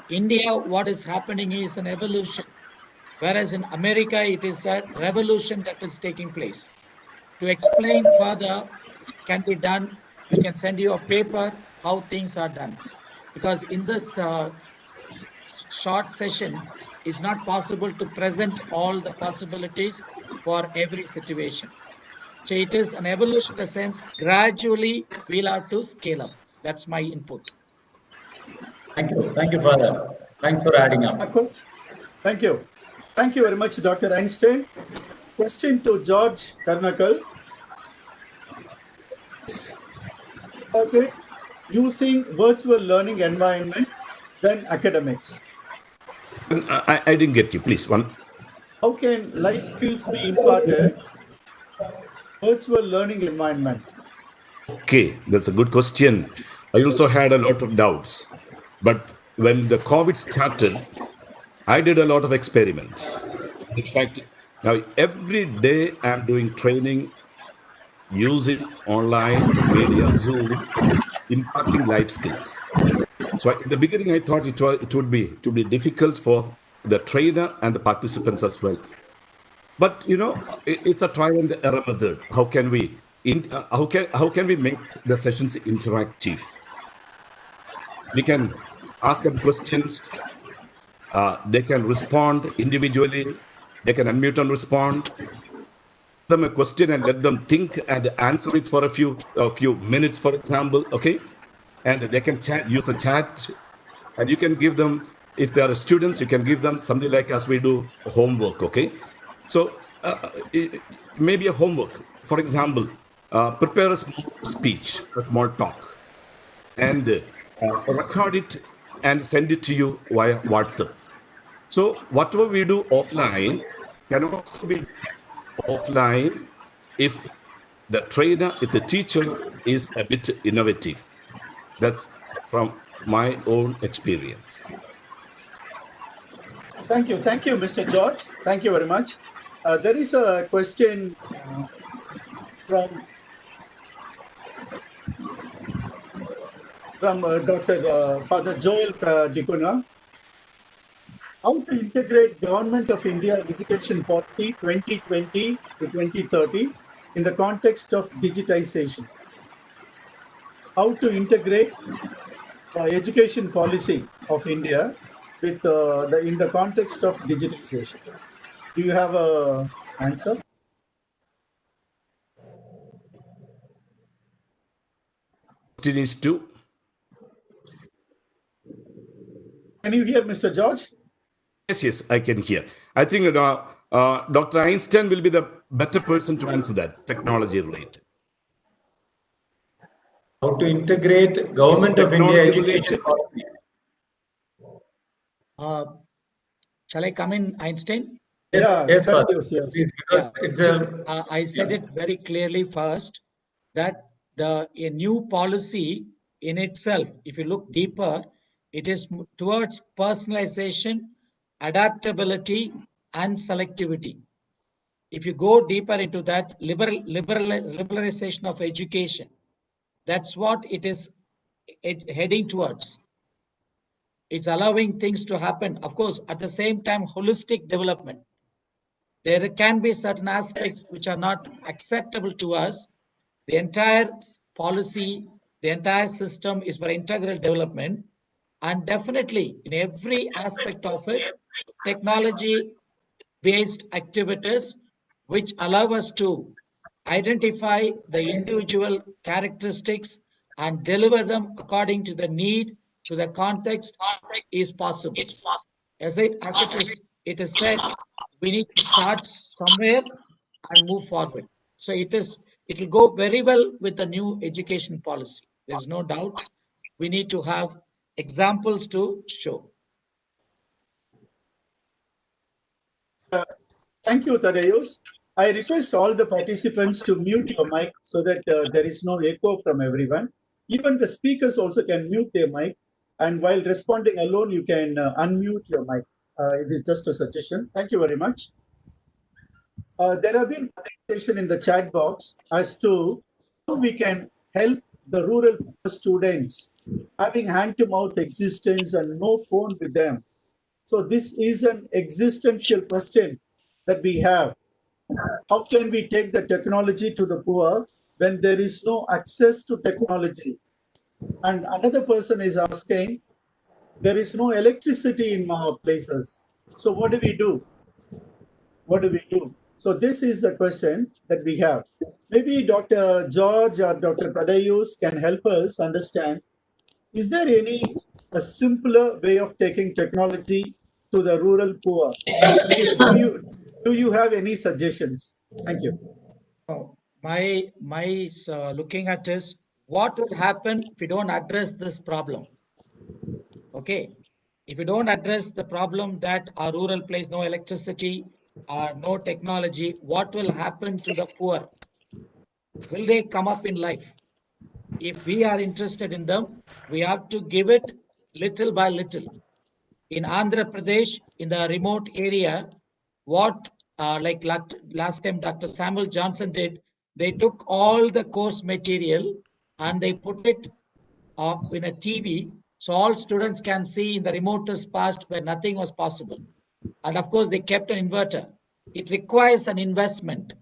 India, what is happening is an evolution, whereas in America, it is a revolution that is taking place. To explain further can be done, we can send you a paper how things are done. Because in this short session, it's not possible to present all the possibilities for every situation. So it is an evolution in the sense gradually we'll have to scale up. That's my input. Thank you, Father. Thanks for adding up. Thank you. Thank you very much, Dr. Einstein. Question to George Karnakal. Okay. Using virtual learning environment than academics. I didn't get you. Please, one. How can life skills be imparted? Virtual learning environment. Okay, that's a good question. I also had a lot of doubts. But when the COVID started, I did a lot of experiments. In fact, now every day I'm doing training using online media, Zoom, impacting life skills. So in the beginning, I thought it would be difficult for the trainer and the participants as well. But it's a trial and error method. How can we make the sessions interactive? We can ask them questions. They can respond individually. They can unmute and respond. Them a question and let them think and answer it for a few minutes, for example. Okay, and they can use a chat, and you can give them, if they are students, you can give them something like as we do homework. Okay, so maybe a homework, for example, prepare a small speech, a small talk, and record it and send it to you via WhatsApp. So whatever we do offline can also be offline if the trainer, if the teacher is a bit innovative. That's from my own experience. Thank you, Mr. George. Thank you very much. There is a question from Dr. Father Joel Dicuna. How to integrate Government of India Education Policy 2020 to 2030 in the context of digitization? How to integrate education policy of India with in the context of digitization? Do you have an answer? Question is to. Can you hear, Mr. George? Yes, I can hear. I think Dr. Einstein will be the better person to answer that, technology related. How to integrate Government of India education policy? Shall I come in, Einstein? Yes, Father. Yes. It's I said it very clearly first that a new policy in itself, if you look deeper, it is towards personalization, adaptability, and selectivity. If you go deeper into that, liberalization of education, that's what it is heading towards. It's allowing things to happen. Of course, at the same time, holistic development. There can be certain aspects which are not acceptable to us. The entire policy, the entire system is for integral development. And definitely, in every aspect of it, technology-based activities which allow us to identify the individual characteristics and deliver them according to the need, to the context, is possible. As it is said, we need to start somewhere and move forward. So it will go very well with the new education policy. There's no doubt. We need to have examples to show. Thank you, Thaddeus. I request all the participants to mute your mic so that there is no echo from everyone. Even the speakers also can mute their mic. And while responding alone, you can unmute your mic. It is just a suggestion. Thank you very much. There have been questions in the chat box as to how we can help the rural students having hand-to-mouth existence and no phone with them. So this is an existential question that we have. How can we take the technology to the poor when there is no access to technology? And another person is asking, there is no electricity in our places. So what do we do? What do we do? So this is the question that we have. Maybe Dr. George or Dr. Thaddeus can help us understand, is there a simpler way of taking technology to the rural poor? Do you have any suggestions? Thank you. My looking at is what will happen if we don't address this problem. Okay, if we don't address the problem that our rural place, no electricity, no technology, what will happen to the poor? Will they come up in life? If we are interested in them, we have to give it little by little. In Andhra Pradesh, in the remote area, what like last time Dr. Samuel Johnson did, they took all the course material and they put it in a TV, so all students can see in the remotest past where nothing was possible. And of course, they kept an inverter. It requires an investment.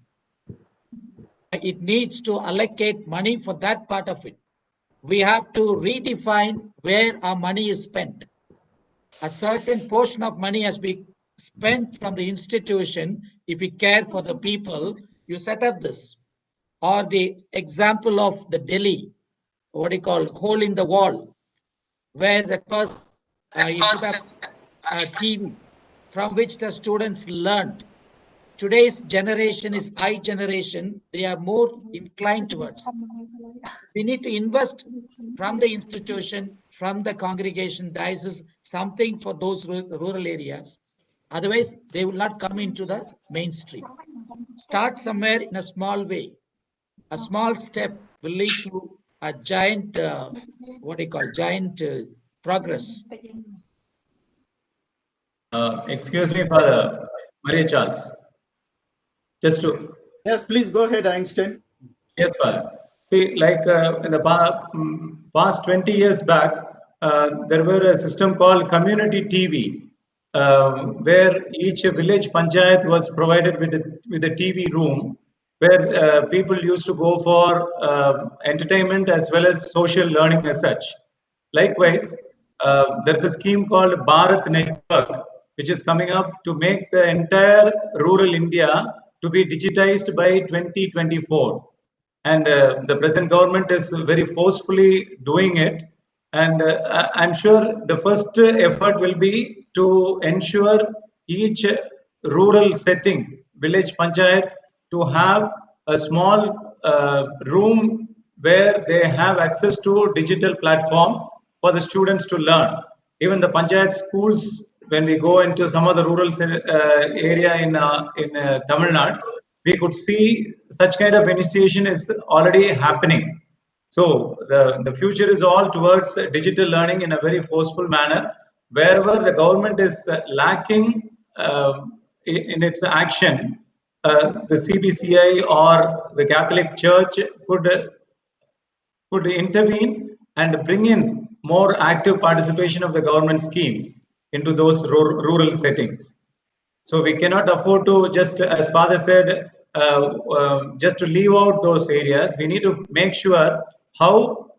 It needs to allocate money for that part of it. We have to redefine where our money is spent. A certain portion of money has been spent from the institution. If we care for the people, you set up this. Or the example of the Delhi, what do you call, hole in the wall, where the first you put up a TV from which the students learned. Today's generation is I generation. They are more inclined towards. We need to invest from the institution, from the congregation, diocese, something for those rural areas. Otherwise, they will not come into the mainstream. Start somewhere in a small way. A small step will lead to a giant, giant progress. Excuse me, Father Maria Charles. Just to. Yes, please go ahead, Einstein. Yes, Father. See, like in the past 20 years back, there were a system called Community TV, where each village panchayat was provided with a TV room, where people used to go for entertainment as well as social learning as such. Likewise, there's a scheme called Bharat Network, which is coming up to make the entire rural India to be digitized by 2024. And the present government is very forcefully doing it. And I'm sure the first effort will be to ensure each rural setting, village panchayat, to have a small room where they have access to digital platform for the students to learn. Even the panchayat schools, when we go into some of the rural area in Tamil Nadu, we could see such kind of initiation is already happening. So the future is all towards digital learning in a very forceful manner. Wherever the government is lacking in its action, the CBCI or the Catholic Church could intervene and bring in more active participation of the government schemes into those rural settings. So we cannot afford to just, as Father said, just to leave out those areas. We need to make sure how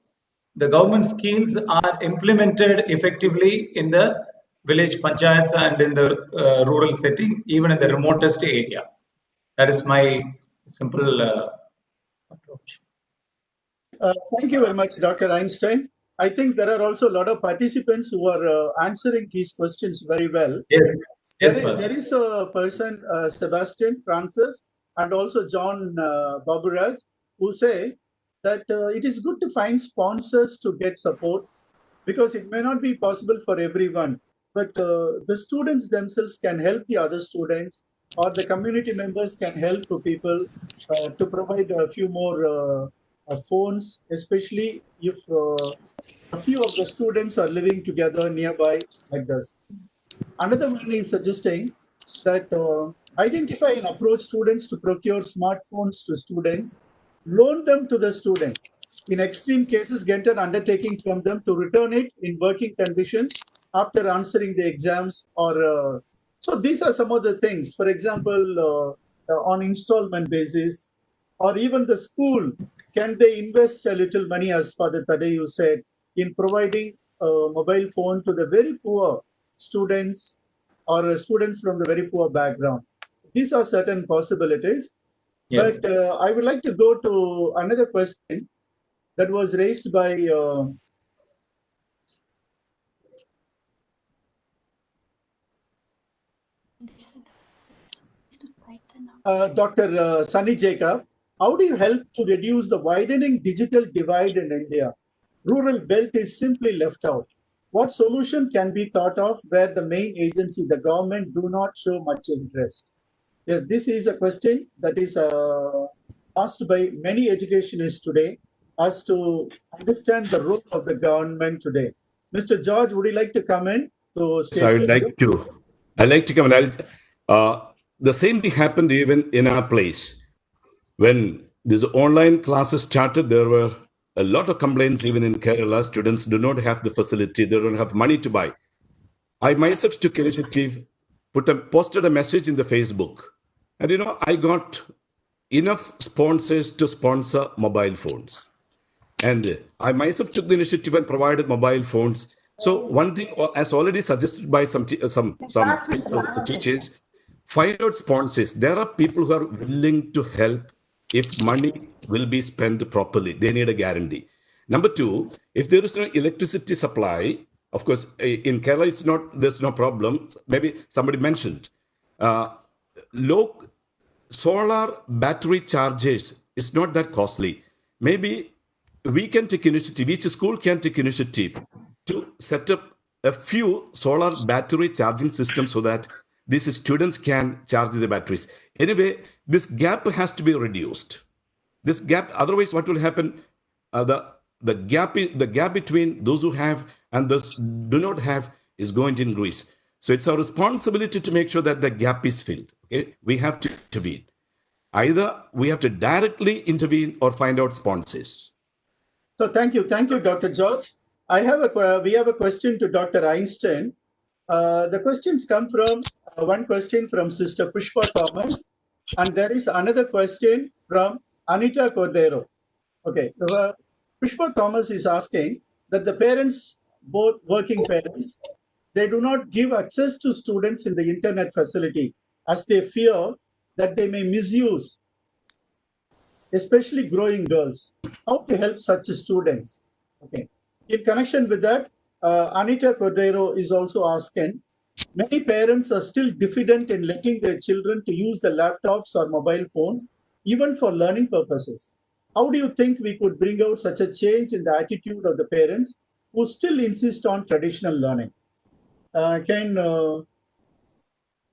the government schemes are implemented effectively in the village panchayats and in the rural setting, even in the remotest area. That is my simple approach. Thank you very much, Dr. Einstein. I think there are also a lot of participants who are answering these questions very well. Yes. There is a person, Sebastian Francis, and also John Baburaj, who say that it is good to find sponsors to get support, because it may not be possible for everyone, but the students themselves can help the other students, or the community members can help people to provide a few more phones, especially if a few of the students are living together nearby like this. Another one is suggesting that identify and approach students to procure smartphones to students, loan them to the students. in extreme cases, get an undertaking from them to return it in working condition after answering the exams. Or so these are some of the things. For example, on installment basis, or even the school, can they invest a little money, as Father Tadeu said, in providing a mobile phone to the very poor students or students from the very poor background? These are certain possibilities. Yes. But I would like to go to another question that was raised by Dr. Sunny Jacob. How do you help to reduce the widening digital divide in India? Rural belt is simply left out. What solution can be thought of where the main agency, the government, do not show much interest? Yes, this is a question that is asked by many educationists today as to understand the role of the government today. Mr. George, would you like to come in to state? So I'd like to come in. The same thing happened even in our place. When these online classes started, there were a lot of complaints even in Kerala. Students do not have the facility. They don't have money to buy. I myself took initiative, posted a message in the Facebook. And, I got enough sponsors to sponsor mobile phones. And I myself took the initiative and provided mobile phones. So one thing, as already suggested by some teachers, find out sponsors. There are people who are willing to help if money will be spent properly. They need a guarantee. Number two, if there is no electricity supply, of course, in Kerala, there's no problem. Maybe somebody mentioned low solar battery chargers. It's not that costly. Maybe we can take initiative. Each school can take initiative to set up a few solar battery charging systems so that these students can charge the batteries. Anyway, this gap has to be reduced. This gap, otherwise, what will happen? The gap between those who have and those do not have is going to increase. So it's our responsibility to make sure that the gap is filled. Okay, we have to intervene. Either we have to directly intervene or find out sponsors. So thank you, Dr. George. We have a question to Dr. Einstein. The questions come from one question from Sister Pushpa Thomas, and there is another question from Anita Cordero. Okay, Pushpa Thomas is asking that the parents, both working parents, they do not give access to students in the internet facility as they fear that they may misuse, especially growing girls. How to help such students? Okay. In connection with that, Anita Cordero is also asking, many parents are still diffident in letting their children to use the laptops or mobile phones, even for learning purposes. How do you think we could bring out such a change in the attitude of the parents who still insist on traditional learning? Can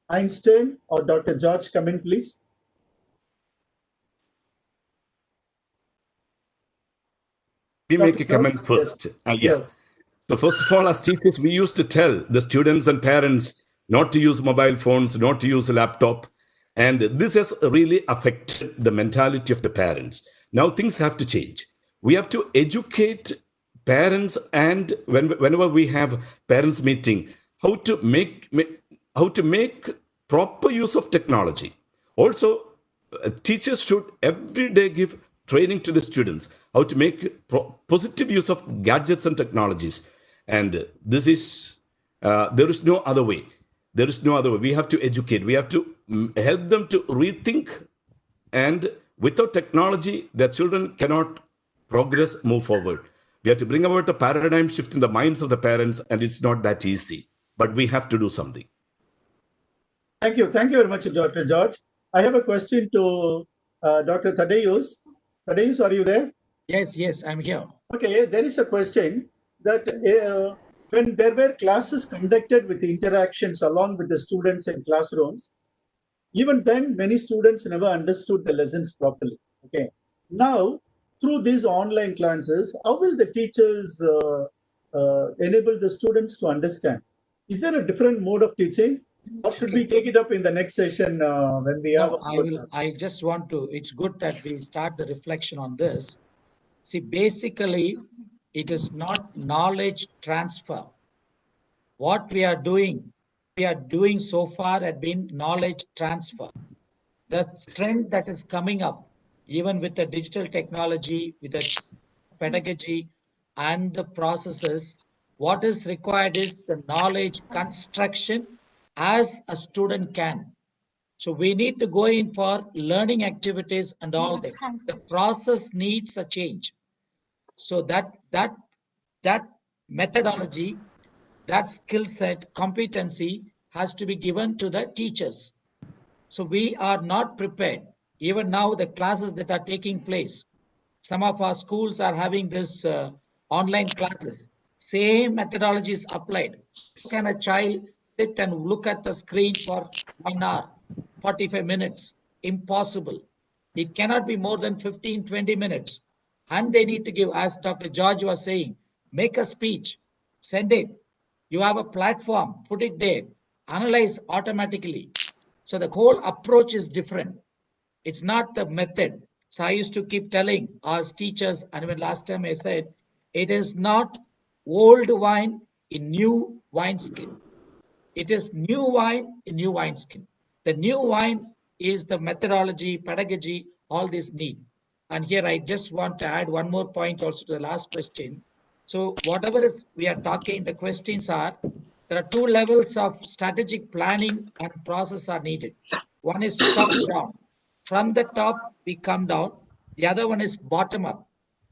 Einstein or Dr. George come in, please? We make a comment first. Yes. So first of all, as teachers, we used to tell the students and parents not to use mobile phones, not to use a laptop. And this has really affected the mentality of the parents. Now things have to change. We have to educate parents, and whenever we have parents meeting, how to make proper use of technology. Also, teachers should every day give training to the students how to make positive use of gadgets and technologies. And this is there is no other way. There is no other way. We have to educate. We have to help them to rethink. And without technology, their children cannot progress, move forward. We have to bring about a paradigm shift in the minds of the parents, and it's not that easy. But we have to do something. Thank you. Thank you very much, Dr. George. I have a question to Dr. Thaddeus. Thaddeus, are you there? Yes, I'm here. Okay, there is a question that when there were classes conducted with interactions along with the students in classrooms, even then many students never understood the lessons properly. Okay, now through these online classes, how will the teachers enable the students to understand? Is there a different mode of teaching, or should we take it up in the next session when we have? I just want to. It's good that we start the reflection on this. See, basically, it is not knowledge transfer. What we are doing so far had been knowledge transfer. The trend that is coming up, even with the digital technology, with the pedagogy and the processes, what is required is the knowledge construction as a student can. So we need to go in for learning activities and all that. The process needs a change. So that methodology, that skill set, competency has to be given to the teachers. So we are not prepared. Even now, the classes that are taking place, some of our schools are having this online classes. Same methodology is applied. How can a child sit and look at the screen for 1 hour, 45 minutes? Impossible. It cannot be more than 15, 20 minutes. And they need to give, as Dr. George was saying, make a speech, send it. You have a platform, put it there, analyze automatically. So the whole approach is different. It's not the method. So I used to keep telling our teachers, and even last time I said, it is not old wine in new wineskin. It is new wine in new wineskin. The new wine is the methodology, pedagogy, all this need. And here I just want to add one more point also to the last question. So whatever is we are talking, the questions are, there are two levels of strategic planning and process are needed. One is top down. From the top, we come down. The other one is bottom up.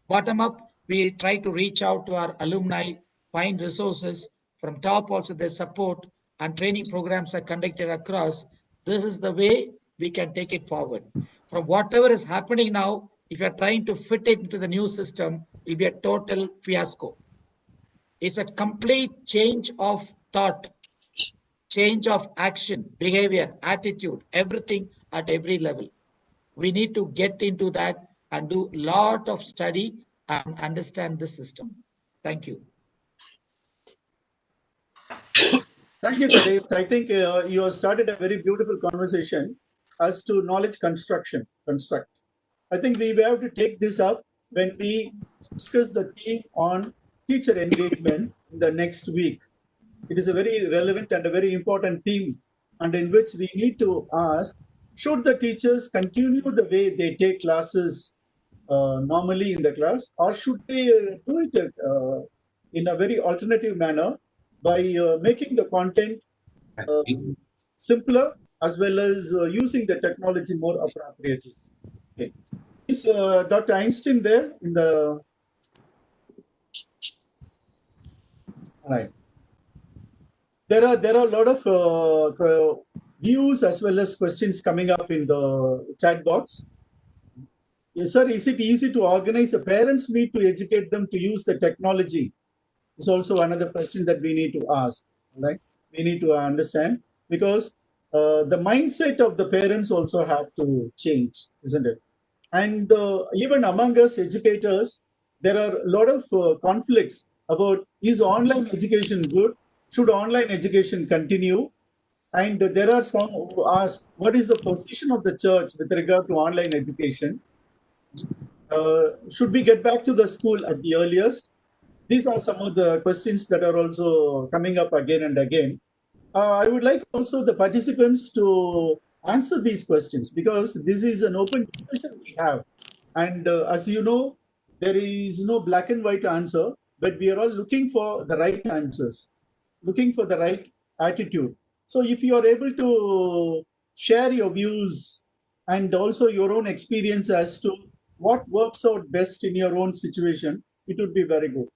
Bottom up, we try to reach out to our alumni, find resources. From top also, there's support and training programs are conducted across. This is the way we can take it forward. From whatever is happening now, if you're trying to fit it into the new system, it will be a total fiasco. It's a complete change of thought, change of action, behavior, attitude, everything at every level. We need to get into that and do a lot of study and understand the system. Thank you. Thank you, Dave. I think you have started a very beautiful conversation as to knowledge construct. I think we have to take this up when we discuss the theme on teacher engagement in the next week. It is a very relevant and a very important theme, and in which we need to ask, should the teachers continue the way they take classes normally in the class, or should they do it in a very alternative manner by making the content simpler as well as using the technology more appropriately? Okay. Is Dr. Einstein there in the... All right. There are a lot of views as well as questions coming up in the chat box. Yes, sir. Is it easy to organize a parents' meet to educate them to use the technology? It's also another question that we need to ask. Right? We need to understand, because the mindset of the parents also have to change, isn't it? And even among us educators, there are a lot of conflicts about, is online education good? Should online education continue? And there are some who ask, what is the position of the church with regard to online education? Should we get back to the school at the earliest? These are some of the questions that are also coming up again and again. I would like also the participants to answer these questions, because this is an open discussion we have. And as you know, there is no black and white answer, but we are all looking for the right answers, looking for the right attitude. So if you are able to share your views and also your own experience as to what works out best in your own situation, it would be very good.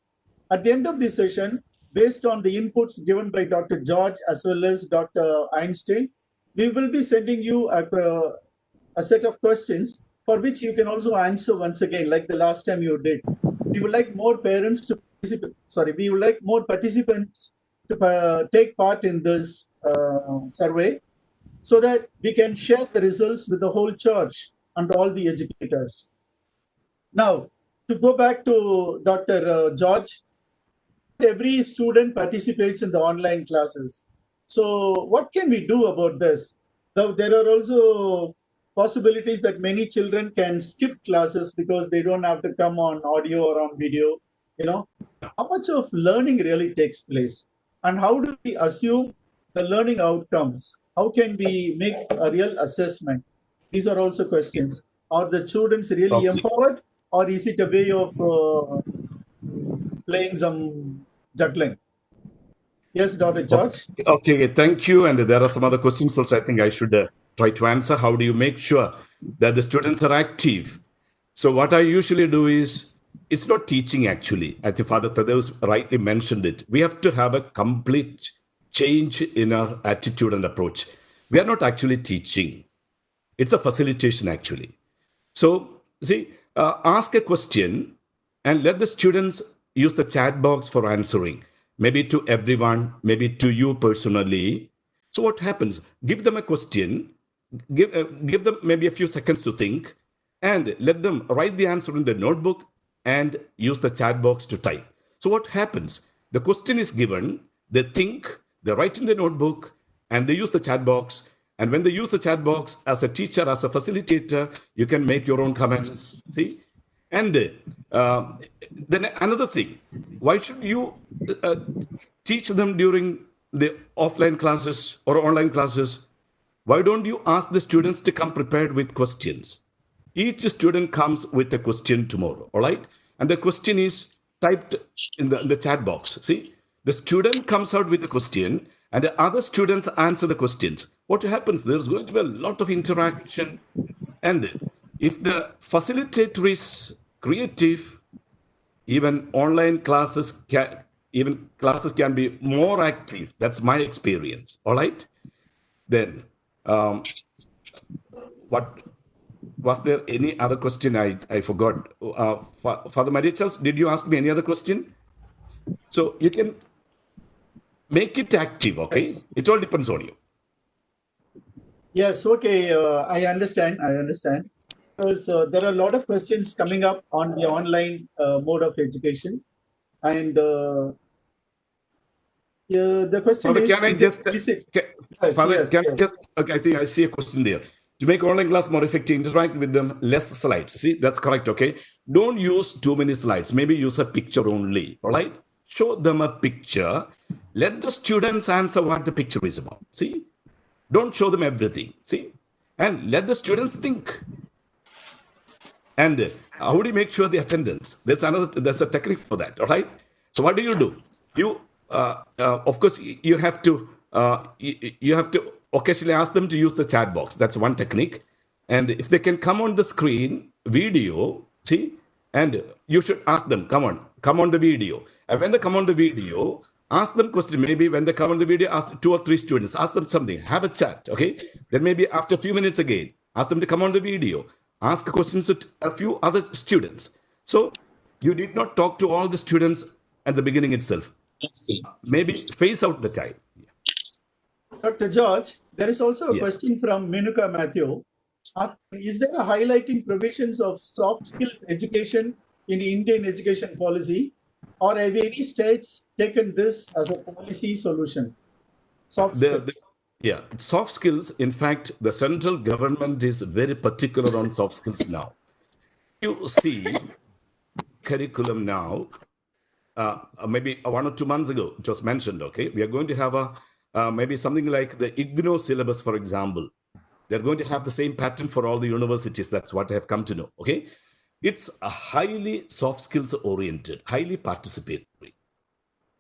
At the end of this session, based on the inputs given by Dr. George as well as Dr. Einstein, we will be sending you a set of questions for which you can also answer once again, like the last time you did. We would like more parents to participate. We would like more participants to take part in this survey, so that we can share the results with the whole church and all the educators. Now, to go back to Dr. George, every student participates in the online classes. So what can we do about this? There are also possibilities that many children can skip classes because they don't have to come on audio or on video. You know, how much of learning really takes place, and how do we assume the learning outcomes? How can we make a real assessment? These are also questions. Are the students really Okay. empowered, or is it a way of playing some juggling? Yes, Dr. George. Okay, thank you. And there are some other questions also I think I should try to answer. How do you make sure that the students are active? So what I usually do is, it's not teaching actually. I think Father Thaddeus rightly mentioned it. We have to have a complete change in our attitude and approach. We are not actually teaching. It's a facilitation actually. So see, ask a question and let the students use the chat box for answering. Maybe to everyone, maybe to you personally. So what happens? Give them a question, give them maybe a few seconds to think, and let them write the answer in the notebook and use the chat box to type. So what happens? The question is given, they think, they write in the notebook, and they use the chat box. And when they use the chat box, as a teacher, as a facilitator, you can make your own comments. See? And then another thing, why should you teach them during the offline classes or online classes? Why don't you ask the students to come prepared with questions? Each student comes with a question tomorrow, all right? And the question is typed in the chat box. See, the student comes out with a question and the other students answer the questions. What happens? There's going to be a lot of interaction. And if the facilitator is creative, even online classes can be more active. That's my experience. All right. Then, what was there any other question? I forgot. Father Marichals, did you ask me any other question? So you can make it active. Okay. Yes. It all depends on you. Yes. Okay. I understand. Because there are a lot of questions coming up on the online mode of education, and the question Father, is, can I just, okay, I think I see a question there. To make online class more effective, interact with them, less slides. See, that's correct, okay? Don't use too many slides. Maybe use a picture only, all right? Show them a picture. Let the students answer what the picture is about, see? Don't show them everything, see? And let the students think. And how do you make sure the attendance? There's a technique for that, all right? So what do? You, of course, you have to occasionally ask them to use the chat box. That's one technique. And if they can come on the screen, video, see, and you should ask them, come on the video. And when they come on the video, ask them question. Maybe when they come on the video, ask 2 or 3 students, ask them something, have a chat, okay? Then maybe after a few minutes again, ask them to come on the video. Ask questions to a few other students. So you did not talk to all the students at the beginning itself. Maybe phase out the time. Dr. George, there is also a question from Menuka Matthew. Is there a highlighting provisions of soft skills education in Indian education policy, or have any states taken this as a policy solution? Soft skills. Yeah, soft skills. In fact, the central government is very particular on soft skills now. You see curriculum now, maybe 1 or 2 months ago, it was mentioned, okay? We are going to have maybe something like the IGNOU syllabus, for example. They're going to have the same pattern for all the universities. That's what I have come to know, okay? It's a highly soft skills oriented, highly participatory.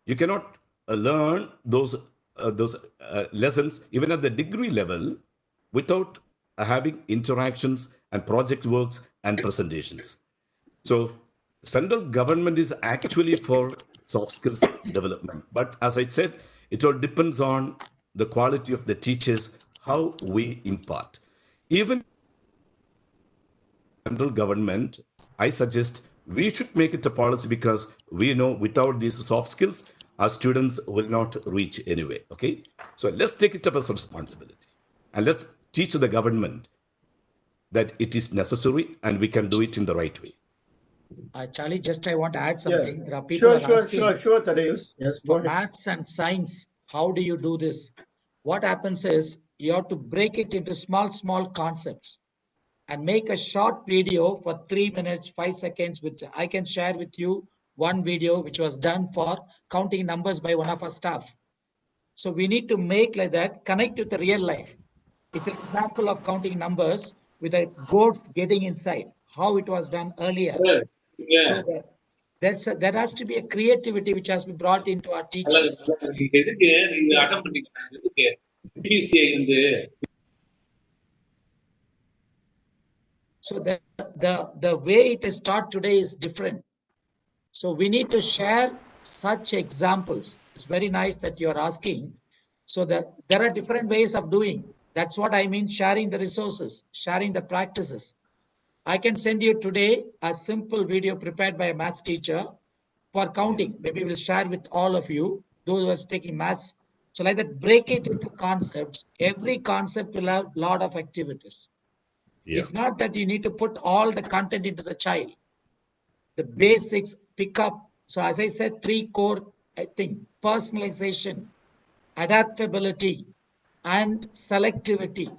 You cannot learn those lessons even at the degree level without having interactions and project works and presentations. So central government is actually for soft skills development. But as I said, it all depends on the quality of the teachers, how we impart. Even central government, I suggest we should make it a policy, because we know without these soft skills, our students will not reach anyway, okay? So let's take it up as a responsibility. And let's teach the government that it is necessary and we can do it in the right way. Charlie, I want to add something. There are people Sure, Thaddeus. Yes, go ahead. Maths and science, how do you do this? What happens is you have to break it into small concepts. and make a short video for 3 minutes, 5 seconds, which I can share with you one video which was done for counting numbers by one of our staff. So we need to make like that, connect with the real life. It's an example of counting numbers with the goats getting inside, how it was done earlier. So there has to be a creativity which has been brought into our teachers. So the way it is taught today is different. So we need to share such examples. It's very nice that you are asking. So that there are different ways of doing. That's what I mean, sharing the resources, sharing the practices. I can send you today a simple video prepared by a maths teacher for counting. Maybe we'll share with all of you, those who are taking maths. So like that, break it into concepts. Every concept will have a lot of activities. Yeah. It's not that you need to put all the content into the child. The basics pick up. So as I said, 3 core, I think, personalization, adaptability, and selectivity.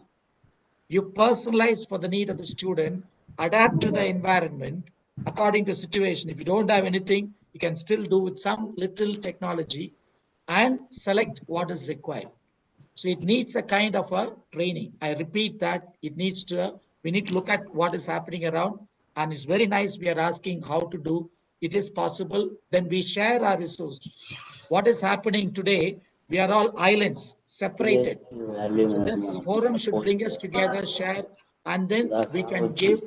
You personalize for the need of the student, adapt to the environment according to situation. If you don't have anything, you can still do with some little technology and select what is required. So it needs a kind of a training. I repeat that it needs to, we need to look at what is happening around, and it's very nice we are asking how to do. It is possible. Then we share our resources. What is happening today? We are all islands, separated. So this forum should bring us together, share, and then we can give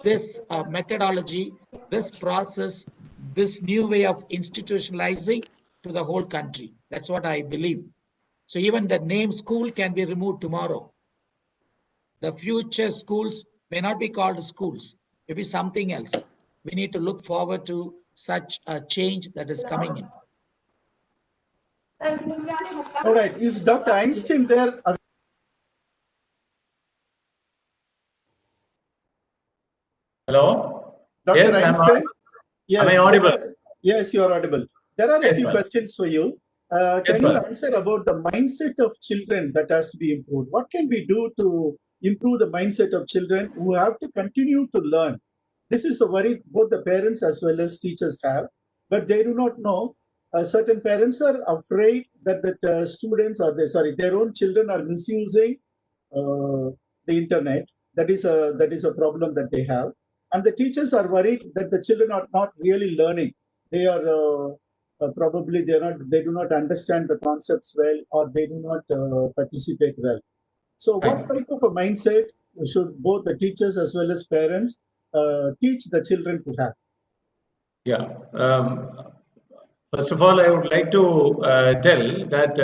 this methodology, this process, this new way of institutionalizing to the whole country. That's what I believe. So even the name school can be removed tomorrow. The future schools may not be called schools, maybe something else. We need to look forward to such a change that is coming in. All right. Is Dr. Einstein there? Hello? Dr. Yes, I'm Einstein? audible. Yes. Am I audible? Yes, you are audible. There are a Yes, few sir. questions for you. Yes, Can you sir. answer about the mindset of children that has to be improved? What can we do to improve the mindset of children who have to continue to learn? This is the worry both the parents as well as teachers have, but they do not know. Certain parents are afraid that students or their own children are misusing the internet. That is a problem that they have, and the teachers are worried that the children are not really learning. They are probably they do not understand the concepts well, or they do not participate well. So what type of a mindset should both the teachers as well as parents teach the children to have? Yeah. First of all, I would like to tell that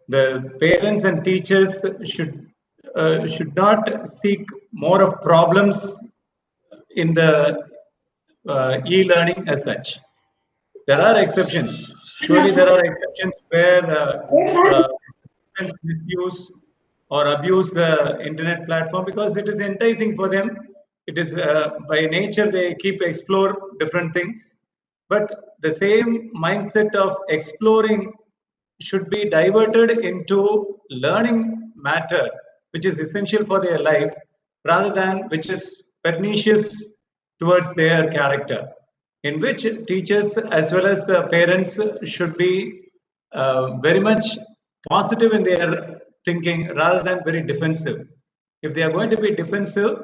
the parents and teachers should not seek more of problems in the e-learning as such. There are exceptions. Surely there are exceptions where students misuse or abuse the internet platform because it is enticing for them. It is by nature they keep explore different things. But the same mindset of exploring should be diverted into learning matter, which is essential for their life, rather than which is pernicious towards their character, in which teachers as well as the parents should be very much positive in their thinking rather than very defensive. If they are going to be defensive,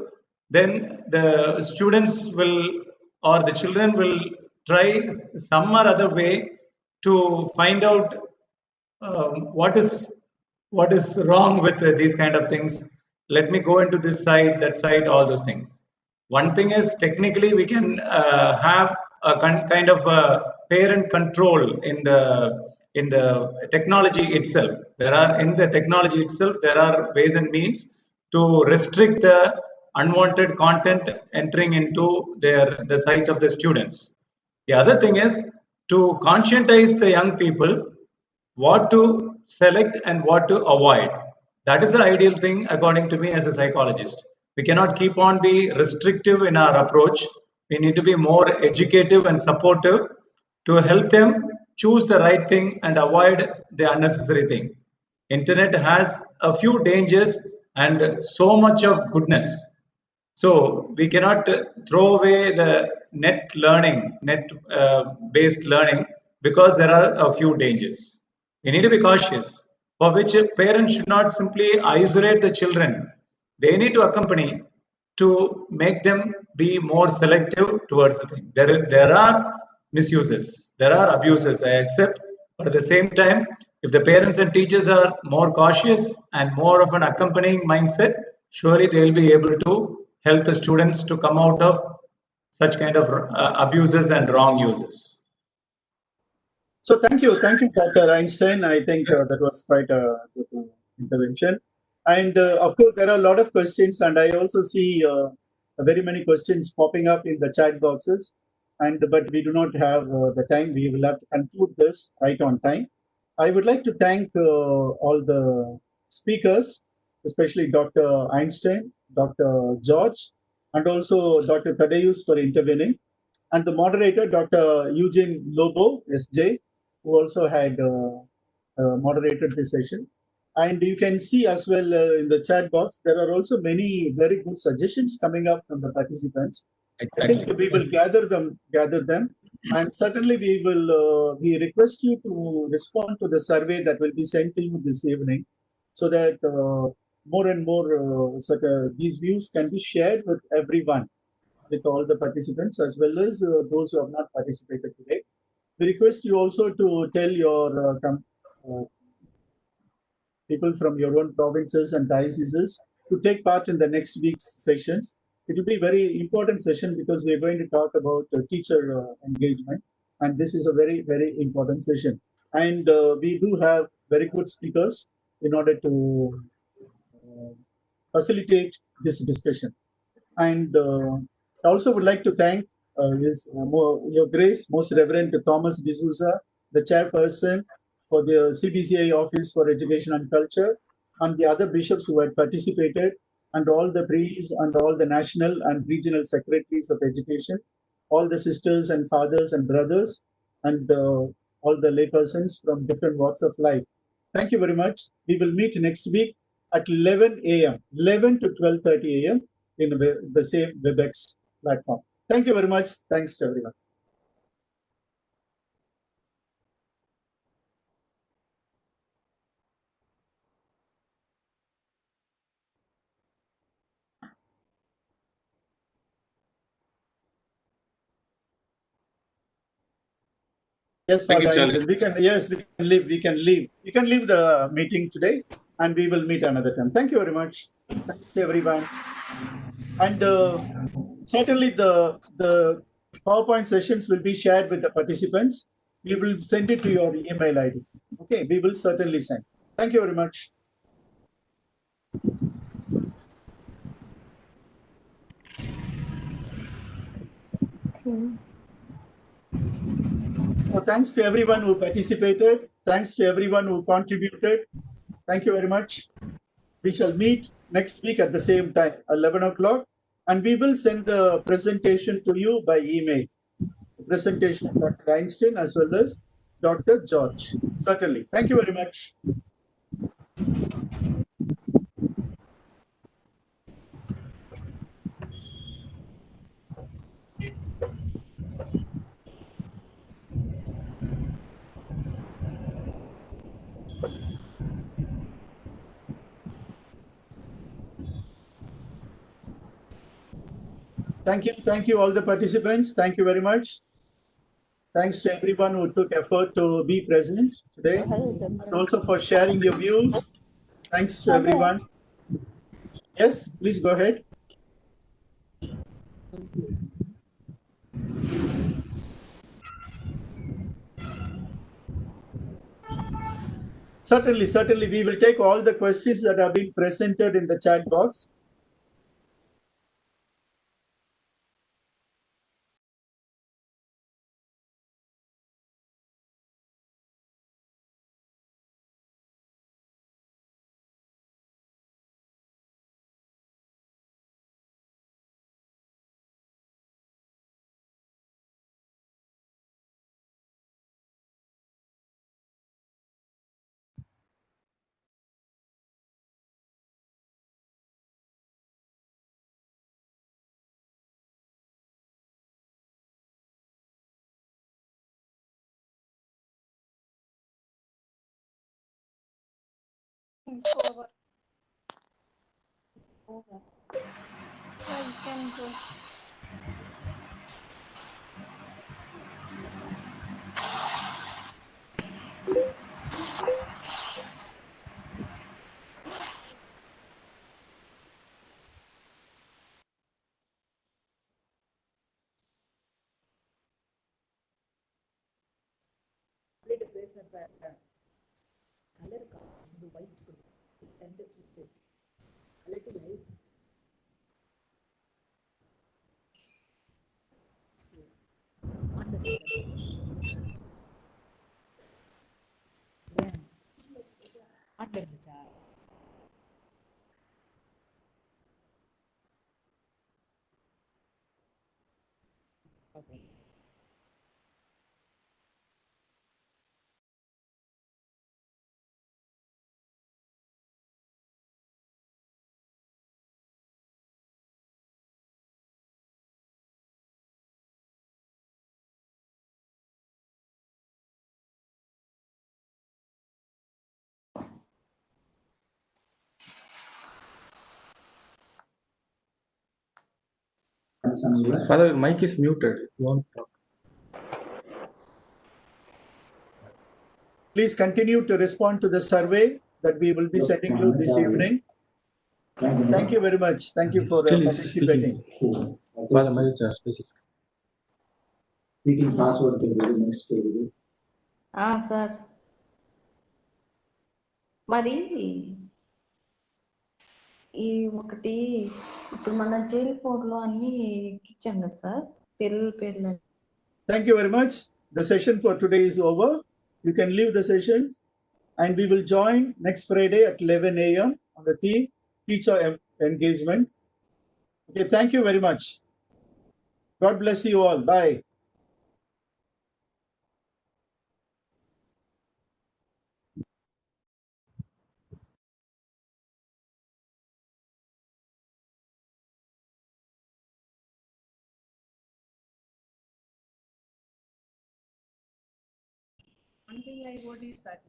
then the students will or the children will try some or other way to find out what is wrong with these kind of things. Let me go into this side, that side, all those things. One thing is technically we can have a kind of a parent control in the technology itself. In the technology itself there are ways and means to restrict the unwanted content entering into the sight of the students. The other thing is to conscientize the young people what to select and what to avoid. That is the ideal thing according to me as a psychologist. We cannot keep on be restrictive in our approach. We need to be more educative and supportive to help them choose the right thing and avoid the unnecessary thing. Internet has a few dangers and so much of goodness. So we cannot throw away the net learning, net based learning, because there are a few dangers. We need to be cautious, for which parents should not simply isolate the children. They need to accompany to make them be more selective towards the thing. There are misuses, there are abuses, I accept, but at the same time, if the parents and teachers are more cautious and more of an accompanying mindset, surely they will be able to help the students to come out of such kind of abuses and wrong uses. So thank you, Dr. Einstein. I think that was quite a good intervention. And of course, there are a lot of questions, and I also see very many questions popping up in the chat boxes. And but we do not have the time. We will have to conclude this right on time. I would like to thank all the speakers, especially Dr. Einstein, Dr. George, and also Dr. Thaddeus for intervening, and the moderator, Dr. Eugene Lobo, SJ, who also had moderated this session. And you can see as well in the chat box, there are also many very good suggestions coming up from the participants. I think we will gather them, and certainly we request you to respond to the survey that will be sent to you this evening, so that more and more these views can be shared with everyone, with all the participants as well as those who have not participated today. We request you also to tell your people from your own provinces and dioceses to take part in the next week's sessions. It will be a very important session because we are going to talk about teacher engagement, and this is a very, very important session. And we do have very good speakers in order to facilitate this discussion. And I also would like to thank Your Grace, Most Reverend Thomas D'Souza, the chairperson for the CBCI Office for Education and Culture, and the other bishops who had participated, and all the priests and all the national and regional secretaries of education, all the sisters and fathers and brothers, and all the laypersons from different walks of life. Thank you very much. We will meet next week at 11 a.m., 11 to 12:30 a.m. in the same WebEx platform. Thank you very much. Thanks to everyone. Yes, Father Einstein, we can leave. We can leave. You can leave the meeting today, and we will meet another time. Thank you very much. Thanks to everyone. And certainly the PowerPoint sessions will be shared with the participants. We will send it to your email ID. Okay, we will certainly send. Thank you very much. So thanks to everyone who participated. Thanks to everyone who contributed. Thank you very much. We shall meet next week at the same time, 11 o'clock, and we will send the presentation to you by email. The presentation of Dr. Einstein as well as Dr. George. Certainly. Thank you very much. Thank you all the participants. Thank you very much. Thanks to everyone who took effort to be present today, and also for sharing your views. Thanks to everyone. Yes, please go ahead. Certainly, we will take all the questions that have been presented in the chat box. It's over. Over. Yeah, you can go. Father, mic is muted. You want to talk? Please continue to respond to the survey that we will be sending you this evening. Thank you very much. Thank you for Still is participating. speaking. Father, mic is speaking. Speaking password next sir మరి ఈ ఒకటి ఇప్పుడు మన jail కోడ్లో అన్ని ఎక్కించాం కదా sir పిల్లల పేర్లు. Thank you very much. The session for today is over. You can leave the sessions and we will join next Friday at 11 a.m. on the theme Teacher Engagement. Okay, thank you very much. God bless you all. Bye. One thing I got is that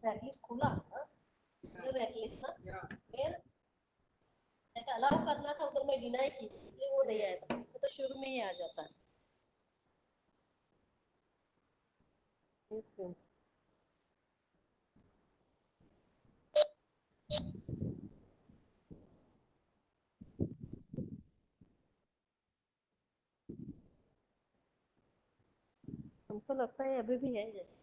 at least खुला ना at least ना फिर allow करना था उधर मैं deny की इसलिए वो नहीं आया था तो शुरू में ही आ जाता है हमको लगता है अभी भी है जैसे